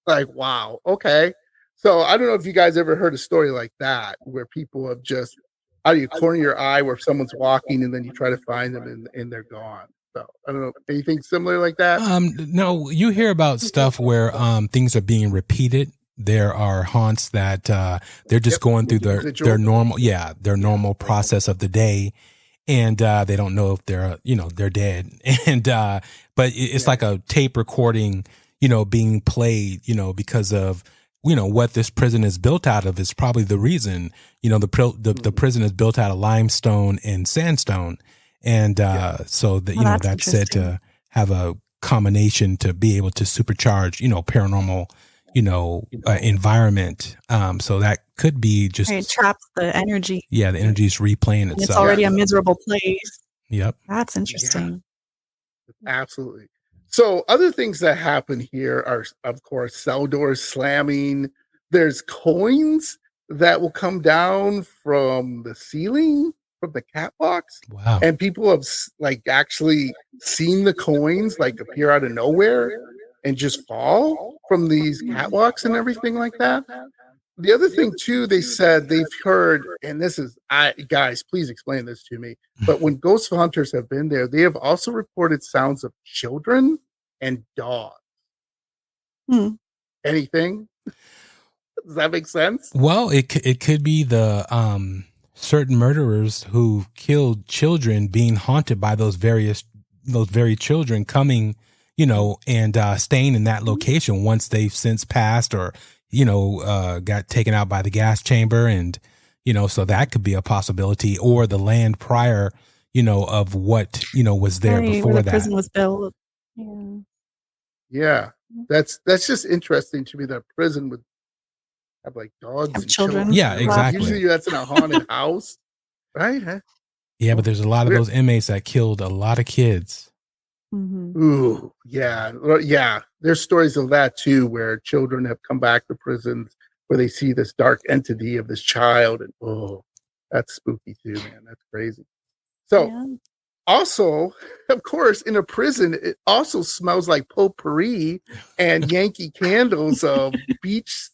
like, wow, okay. So I don't know if you guys ever heard a story like that where people have just out of your corner of your eye where someone's walking and then you try to find them and they're gone. So I don't know, anything similar like that? No, you hear about stuff where things are being repeated. There are haunts that they're just going through their normal process of the day, and they don't know if they're dead. And but it's like a tape recording, being played, because of what this prison is built out of is probably the reason. The prison is built out of limestone and sandstone. And so that that's said to have a combination to be able to supercharge, paranormal, environment. So that could be just it traps the energy. Yeah, the energy is replaying itself. It's already a miserable place. Yep, that's interesting. Yeah. Absolutely. So other things that happen here are, of course, cell doors slamming. There's coins that will come down from the ceiling, from the catwalks. Wow. And people have actually seen the coins appear out of nowhere and just fall from these catwalks and everything like that. The other thing too, they said they've heard, and this is, guys, please explain this to me. But when ghost hunters have been there, they have also reported sounds of children and dogs. Anything? Does that make sense? Well, it could be the certain murderers who killed children being haunted by those very children coming, and staying in that location once they've since passed or, got taken out by the gas chamber. And, so that could be a possibility, or the land prior, of what, was there before where the that. prison was built. Yeah. That's just interesting to me that prison would have like dogs Have and children. Yeah, exactly. Usually that's in a haunted house, right? Huh? Yeah, but there's a lot of those inmates that killed a lot of kids. Mm-hmm. Ooh, yeah. Yeah. There's stories of that too, where children have come back to prisons where they see this dark entity of this child. And that's spooky too, man. That's crazy. So also, of course, in a prison, it also smells like potpourri and Yankee candles of beach,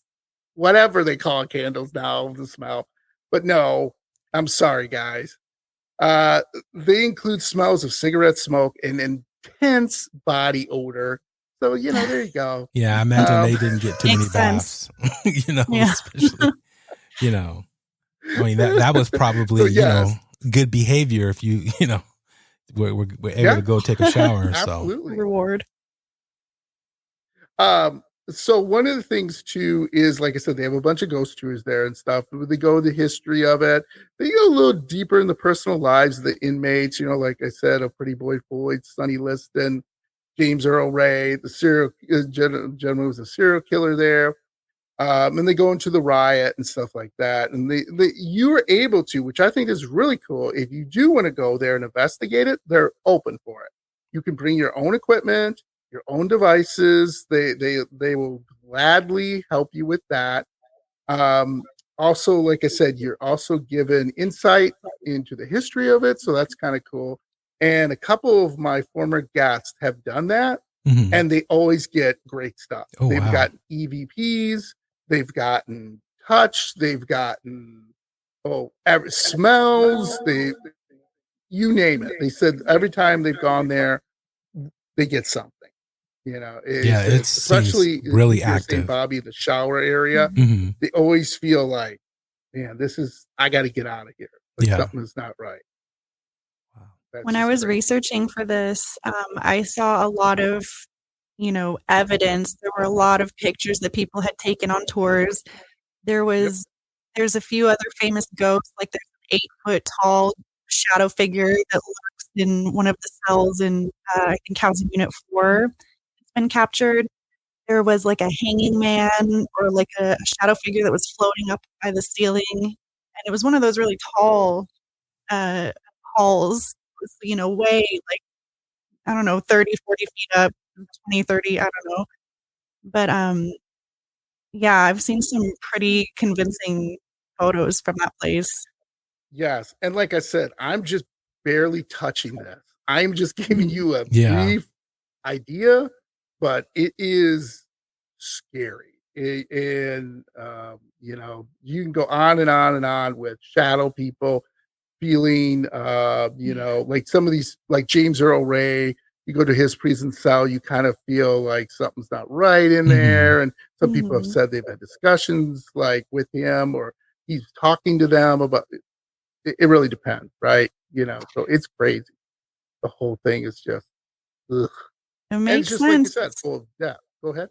whatever they call candles now, the smell. But no, I'm sorry, guys. They include smells of cigarette smoke and intense body odor. So, there you go. Yeah, I imagine they didn't get too many baths, especially, I mean, that was probably, good behavior if you, we're able to go take a shower. Absolutely. So. Reward. So one of the things too is, like I said, they have a bunch of ghost tours there and stuff. They go the history of it. They go a little deeper in the personal lives of the inmates. Like I said, a Pretty Boy Floyd, Sonny Liston, James Earl Ray, the serial gentleman was a serial killer there. And they go into the riot and stuff like that. And you are able to, which I think is really cool. If you do want to go there and investigate it, they're open for it. You can bring your own equipment, your own devices. They will gladly help you with that. Also, like I said, you're also given insight into the history of it. So that's kind of cool. And a couple of my former guests have done that, and they always get great stuff. They've gotten EVPs. They've gotten touch. They've gotten smells. You name it. They said every time they've gone there, they get something. It's especially really active. St. Bobby, the shower area. They always feel like, man, I got to get out of here. Something is not right. When I was researching for this, I saw a lot of, evidence. There were a lot of pictures that people had taken on tours. There's a few other famous ghosts, like there's an 8-foot tall shadow figure that lurks in one of the cells in, I think, housing unit 4. It's been captured. There was like a hanging man or like a shadow figure that was floating up by the ceiling. And it was one of those really tall halls, way like, I don't know, 30, 40 feet up, 20, 30, I don't know. But I've seen some pretty convincing photos from that place. Yes. And like I said, I'm just barely touching this. I'm just giving you a brief idea, but it is scary. And you can go on and on and on with shadow people feeling, like some of these, like James Earl Ray, you go to his prison cell, you kind of feel like something's not right in there. And some people have said they've had discussions like with him, or he's talking to them about it. It really depends, right? So it's crazy. The whole thing is just, ugh. It makes sense. Like you said, full of death. Go ahead.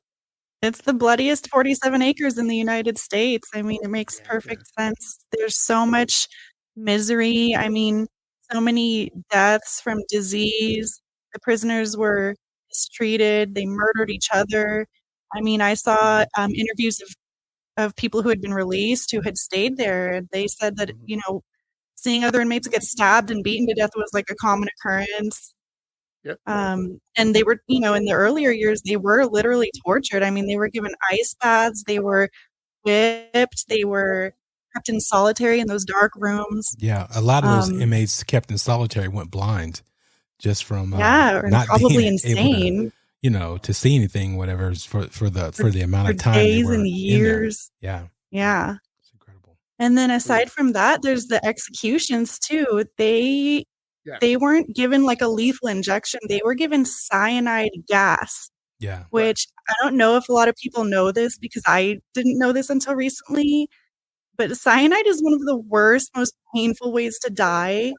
It's the bloodiest 47 acres in the United States. I mean, it makes perfect sense. There's so much misery. I mean, so many deaths from disease. The prisoners were mistreated. They murdered each other. I mean, I saw interviews of people who had been released who had stayed there. They said that, seeing other inmates get stabbed and beaten to death was like a common occurrence. Yep. And they were, in the earlier years, they were literally tortured. I mean, they were given ice baths, they were whipped, they were kept in solitary in those dark rooms. Yeah, a lot of those inmates kept in solitary went blind just from not probably being insane. Able to see anything, whatever, for the amount of time days they were and years. Yeah. It's incredible. And then aside from that, there's the executions too. They weren't given like a lethal injection. They were given cyanide gas. Yeah. Which I don't know if a lot of people know this, because I didn't know this until recently. But cyanide is one of the worst, most painful ways to die.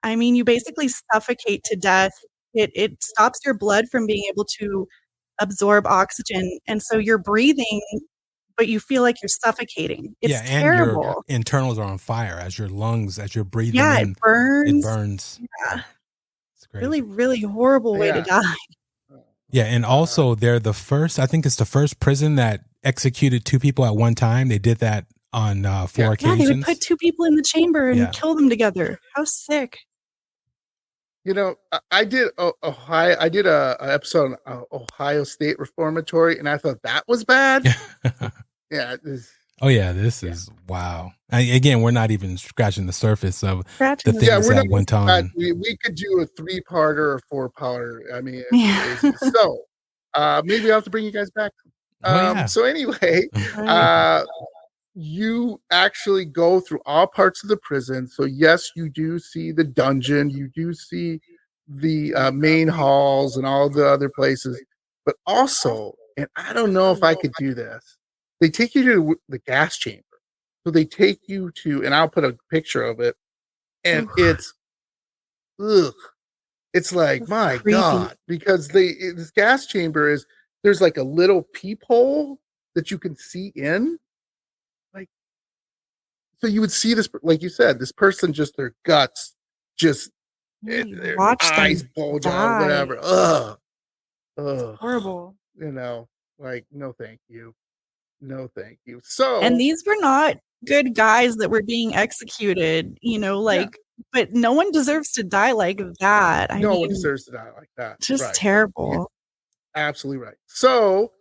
I mean, you basically suffocate to death It stops your blood from being able to absorb oxygen, and so you're breathing, but you feel like you're suffocating. It's terrible. And your internals are on fire as you're breathing Yeah, in. it burns. It burns. Yeah. It's crazy. Really, really horrible way to die. Yeah, and also they're the first, I think it's the first prison that executed 2 people at one time. They did that on 4 occasions. Yeah, they would put 2 people in the chamber and kill them together. How sick. You know, I did Ohio. I did a episode on Ohio State Reformatory, and I thought that was bad. Yeah. This is wow. Again, we're not even scratching the surface of the things that went on. We could do a 3-parter or 4-parter. I mean, so maybe I'll have to bring you guys back. So anyway, you actually go through all parts of the prison. So yes, you do see the dungeon. You do see the main halls and all the other places. But also, and I don't know if I could do this, they take you to the gas chamber. So they take you to, and I'll put a picture of it, and it's like, my God, because this gas chamber there's like a little peephole that you can see in. Like, so you would see this, like you said, this person, just their guts, just their eyes bulge out, whatever. Ugh. Horrible. You know, like, no, thank you. No, thank you. So, and these were not good guys that were being executed, but no one deserves to die like that. No one deserves to die like that. Just terrible. Yeah, absolutely right. So,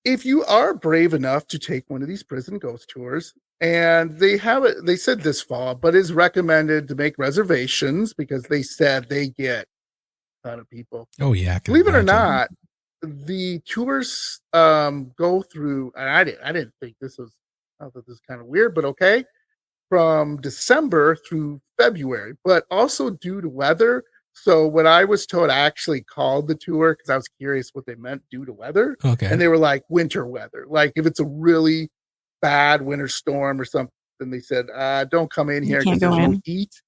if you are brave enough to take one of these prison ghost tours, and they said this fall, but it's recommended to make reservations because they said they get a ton of people. Oh yeah, believe it or not. The tours go through, and I didn't think this was, I thought this was kind of weird, but okay, from December through February, but also due to weather. So what I was told, I actually called the tour because I was curious what they meant due to weather. Okay. And they were like winter weather. Like if it's a really bad winter storm or something, they said, don't come in here because there's no heat.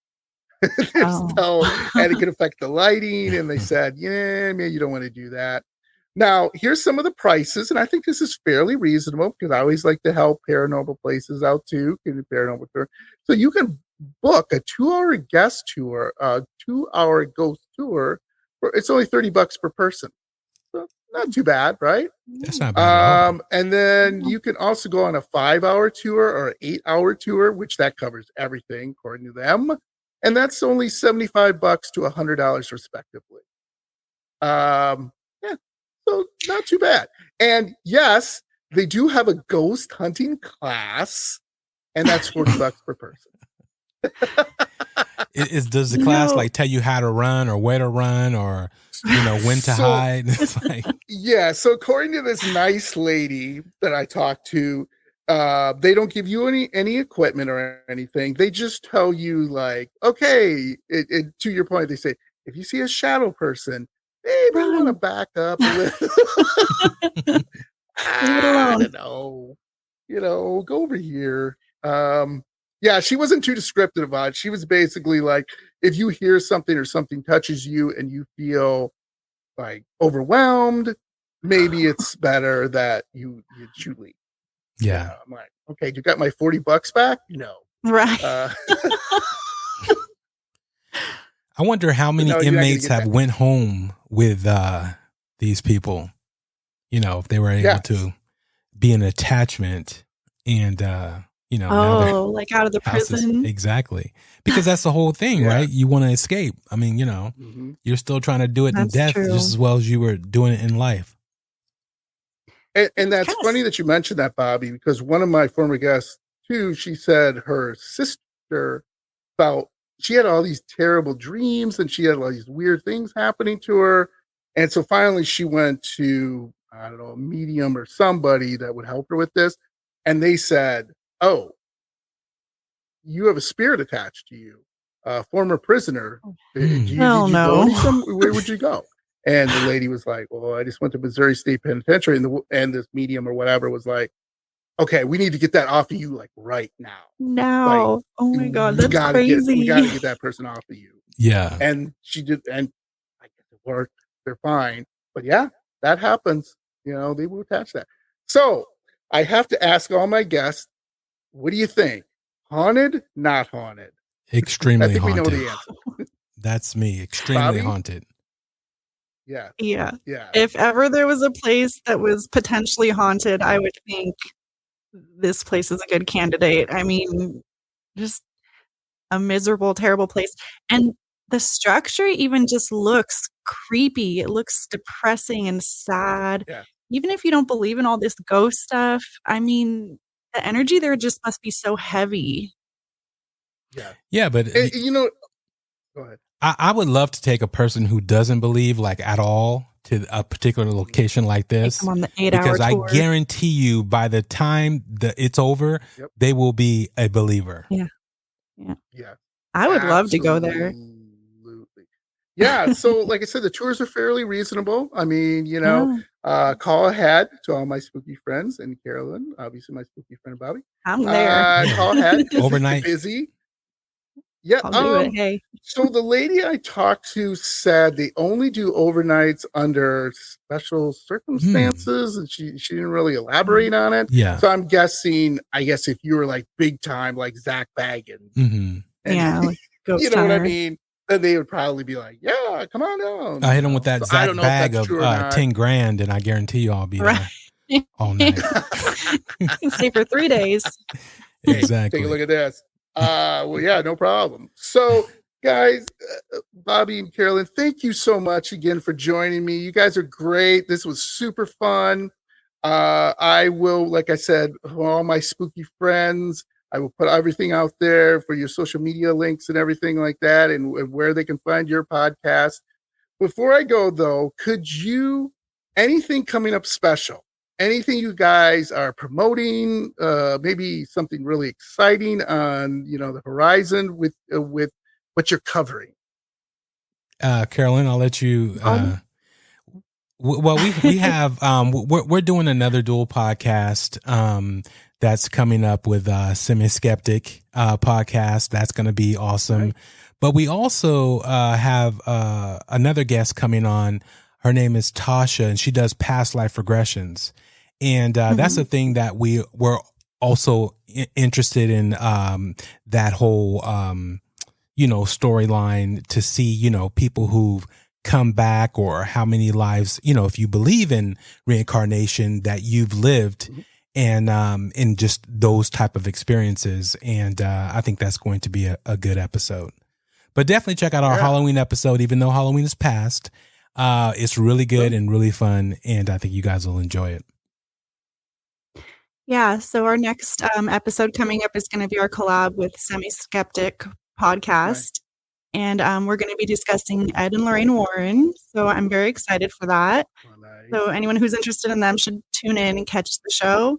And it could affect the lighting. And they said, maybe you don't want to do that. Now, here's some of the prices, and I think this is fairly reasonable because I always like to help paranormal places out too. Paranormal tour. So you can book a 2-hour guest tour, a 2-hour ghost tour. It's only $30 per person. So not too bad, right? That's not bad. And then you can also go on a 5-hour tour or an 8-hour tour, which that covers everything according to them. And that's only $75 to $100 respectively. So not too bad. And yes, they do have a ghost hunting class, and that's $40 per person. Does the class like tell you how to run or where to run or when to hide? It's like, yeah. So according to this nice lady that I talked to, they don't give you any equipment or anything. They just tell you like, okay, to your point, they say, if you see a shadow person, maybe you want to back up a little. I don't know. Go over here. Yeah, she wasn't too descriptive about it. She was basically like, if you hear something or something touches you and you feel like overwhelmed, maybe it's better that you leave. Yeah. I'm like, okay, you got my $40 back? No. Right. I wonder how many inmates have went home with these people. If they were able to be an attachment and like out of the prison. Exactly. Because that's the whole thing, right? You want to escape. I mean, you're still trying to do it in death just as well as you were doing it in life. And that's funny that you mentioned that, Bobby, because one of my former guests too, she said her sister felt she had all these terrible dreams and she had all these weird things happening to her. And so finally she went to, I don't know, a medium or somebody that would help her with this. And they said, oh, you have a spirit attached to you, a former prisoner. Did you go where would you go? And the lady was like, well, I just went to Missouri State Penitentiary. And this medium or whatever was like, okay, we need to get that off of you like right now. Now. Like, oh my God, that's crazy. We got to get that person off of you. Yeah. And she did. And I guess it work, they're fine. But yeah, that happens. They will attach that. So I have to ask all my guests, what do you think? Haunted, not haunted? Extremely I think haunted. we know the answer. That's me. Extremely Bobby? haunted. Yeah. Yeah. Yeah. If ever there was a place that was potentially haunted, I would think this place is a good candidate. I mean, just a miserable, terrible place. And the structure even just looks creepy. It looks depressing and sad. Yeah. Even if you don't believe in all this ghost stuff, I mean, the energy there just must be so heavy. Yeah. Yeah, but go ahead. I would love to take a person who doesn't believe like at all to a particular location like this. Take them on the 8-hour because tour. I guarantee you by the time it's over, they will be a believer. Yeah. Yeah. I would love to go there. Absolutely. Yeah. So like I said, the tours are fairly reasonable. I mean, call ahead to all my spooky friends and Carolyn, obviously my spooky friend Bobby. I'm there. Call ahead. Overnight. Busy. Yeah. I'll do it. Hey. So the lady I talked to said they only do overnights under special circumstances, and she didn't really elaborate on it. Yeah. So I'm guessing, if you were like big time, like Zach Baggins, like you know what I mean, then they would probably be like, "Yeah, come on down." I hit them with that Zach bag of $10,000, and I guarantee you I'll be there all night. Stay for 3 days. Exactly. Take a look at this. Well, yeah, no problem. So, guys, Bobby and Carolyn, thank you so much again for joining me. You guys are great. This was super fun. I will, like I said, for all my spooky friends, I will put everything out there for your social media links and everything like that, and where they can find your podcast. Before I go, though, anything coming up special? Anything you guys are promoting, maybe something really exciting on, the horizon with what you're covering? Carolyn, I'll let you. Well, we have we're doing another dual podcast that's coming up with Semi Skeptic podcast. That's going to be awesome. Right. But we also have another guest coming on. Her name is Tasha, and she does past life regressions. And that's a thing that we're also interested in, that whole, storyline to see, people who've come back, or how many lives, if you believe in reincarnation, that you've lived, and in just those type of experiences. And I think that's going to be a good episode. But definitely check out our Halloween episode, even though Halloween is past. It's really good and really fun, and I think you guys will enjoy it. Yeah, so our next episode coming up is going to be our collab with Semi Skeptic podcast. Right. And we're going to be discussing Ed and Lorraine Warren. So I'm very excited for that. Oh, nice. So anyone who's interested in them should tune in and catch the show.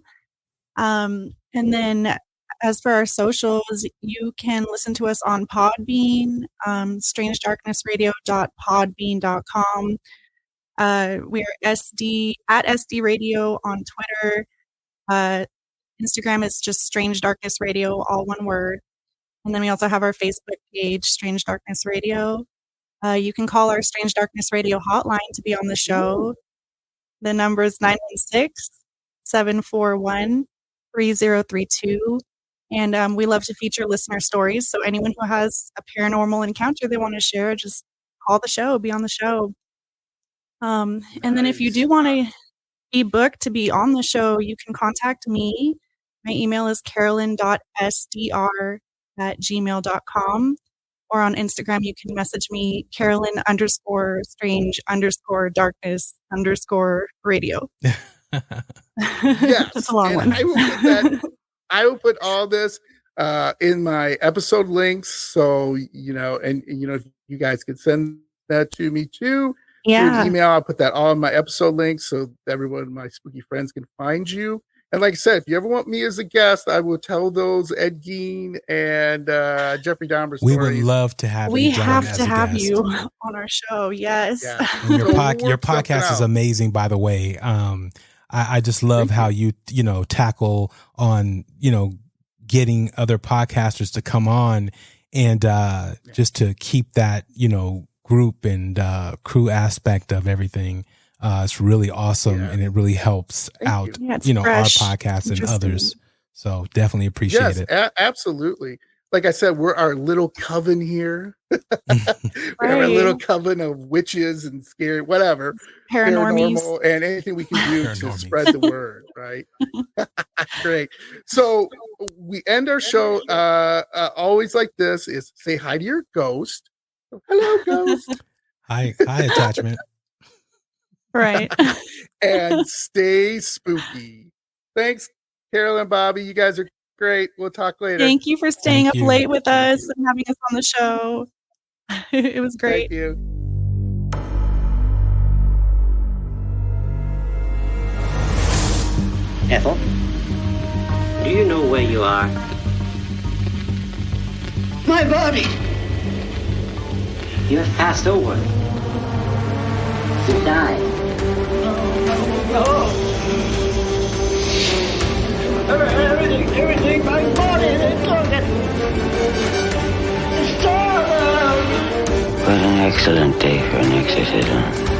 And then as for our socials, you can listen to us on Podbean, strangedarknessradio.podbean.com. We are at SD Radio on Twitter. Instagram is just Strange Darkness Radio, all one word. And then we also have our Facebook page, Strange Darkness Radio. You can call our Strange Darkness Radio hotline to be on the show. The number is 916-741-3032. And we love to feature listener stories. So anyone who has a paranormal encounter they want to share, just call the show, be on the show. And then if you do want to be booked to be on the show, you can contact me. My email is carolyn.sdr@gmail.com, or on Instagram you can message me Carolyn_strange_darkness_radio. Yes, that's a long one. I will put all this in my episode links, so if you guys could send that to me too. Through email, I'll put that all in my episode links so everyone, my spooky friends, can find you. And like I said, if you ever want me as a guest, I will tell those Ed Gein and Jeffrey Dahmer stories. We would love to have you. We have to have you on our show. Yes. Yeah. And your podcast is amazing, by the way. I just love how you tackle on, getting other podcasters to come on and just to keep that, group and crew aspect of everything. It's really awesome, and it really helps out, Yeah, our podcast and others. So definitely appreciate it. Absolutely. Like I said, we're our little coven here. We have a little coven of witches and scary, whatever, paranormal, and anything we can do to spread the word, right? Great. So we end our show always like this: is say hi to your ghost. Hello, ghost. Hi, attachment. Right. And stay spooky. Thanks, Carolyn and Bobby. You guys are great. We'll talk later. Thank you for staying up late with us and having us on the show. It was great. Thank you. Ethel, do you know where you are? My body! You have passed over. You died. No. Everything, my body, they took it. It's torn. What an excellent day for an exorcism.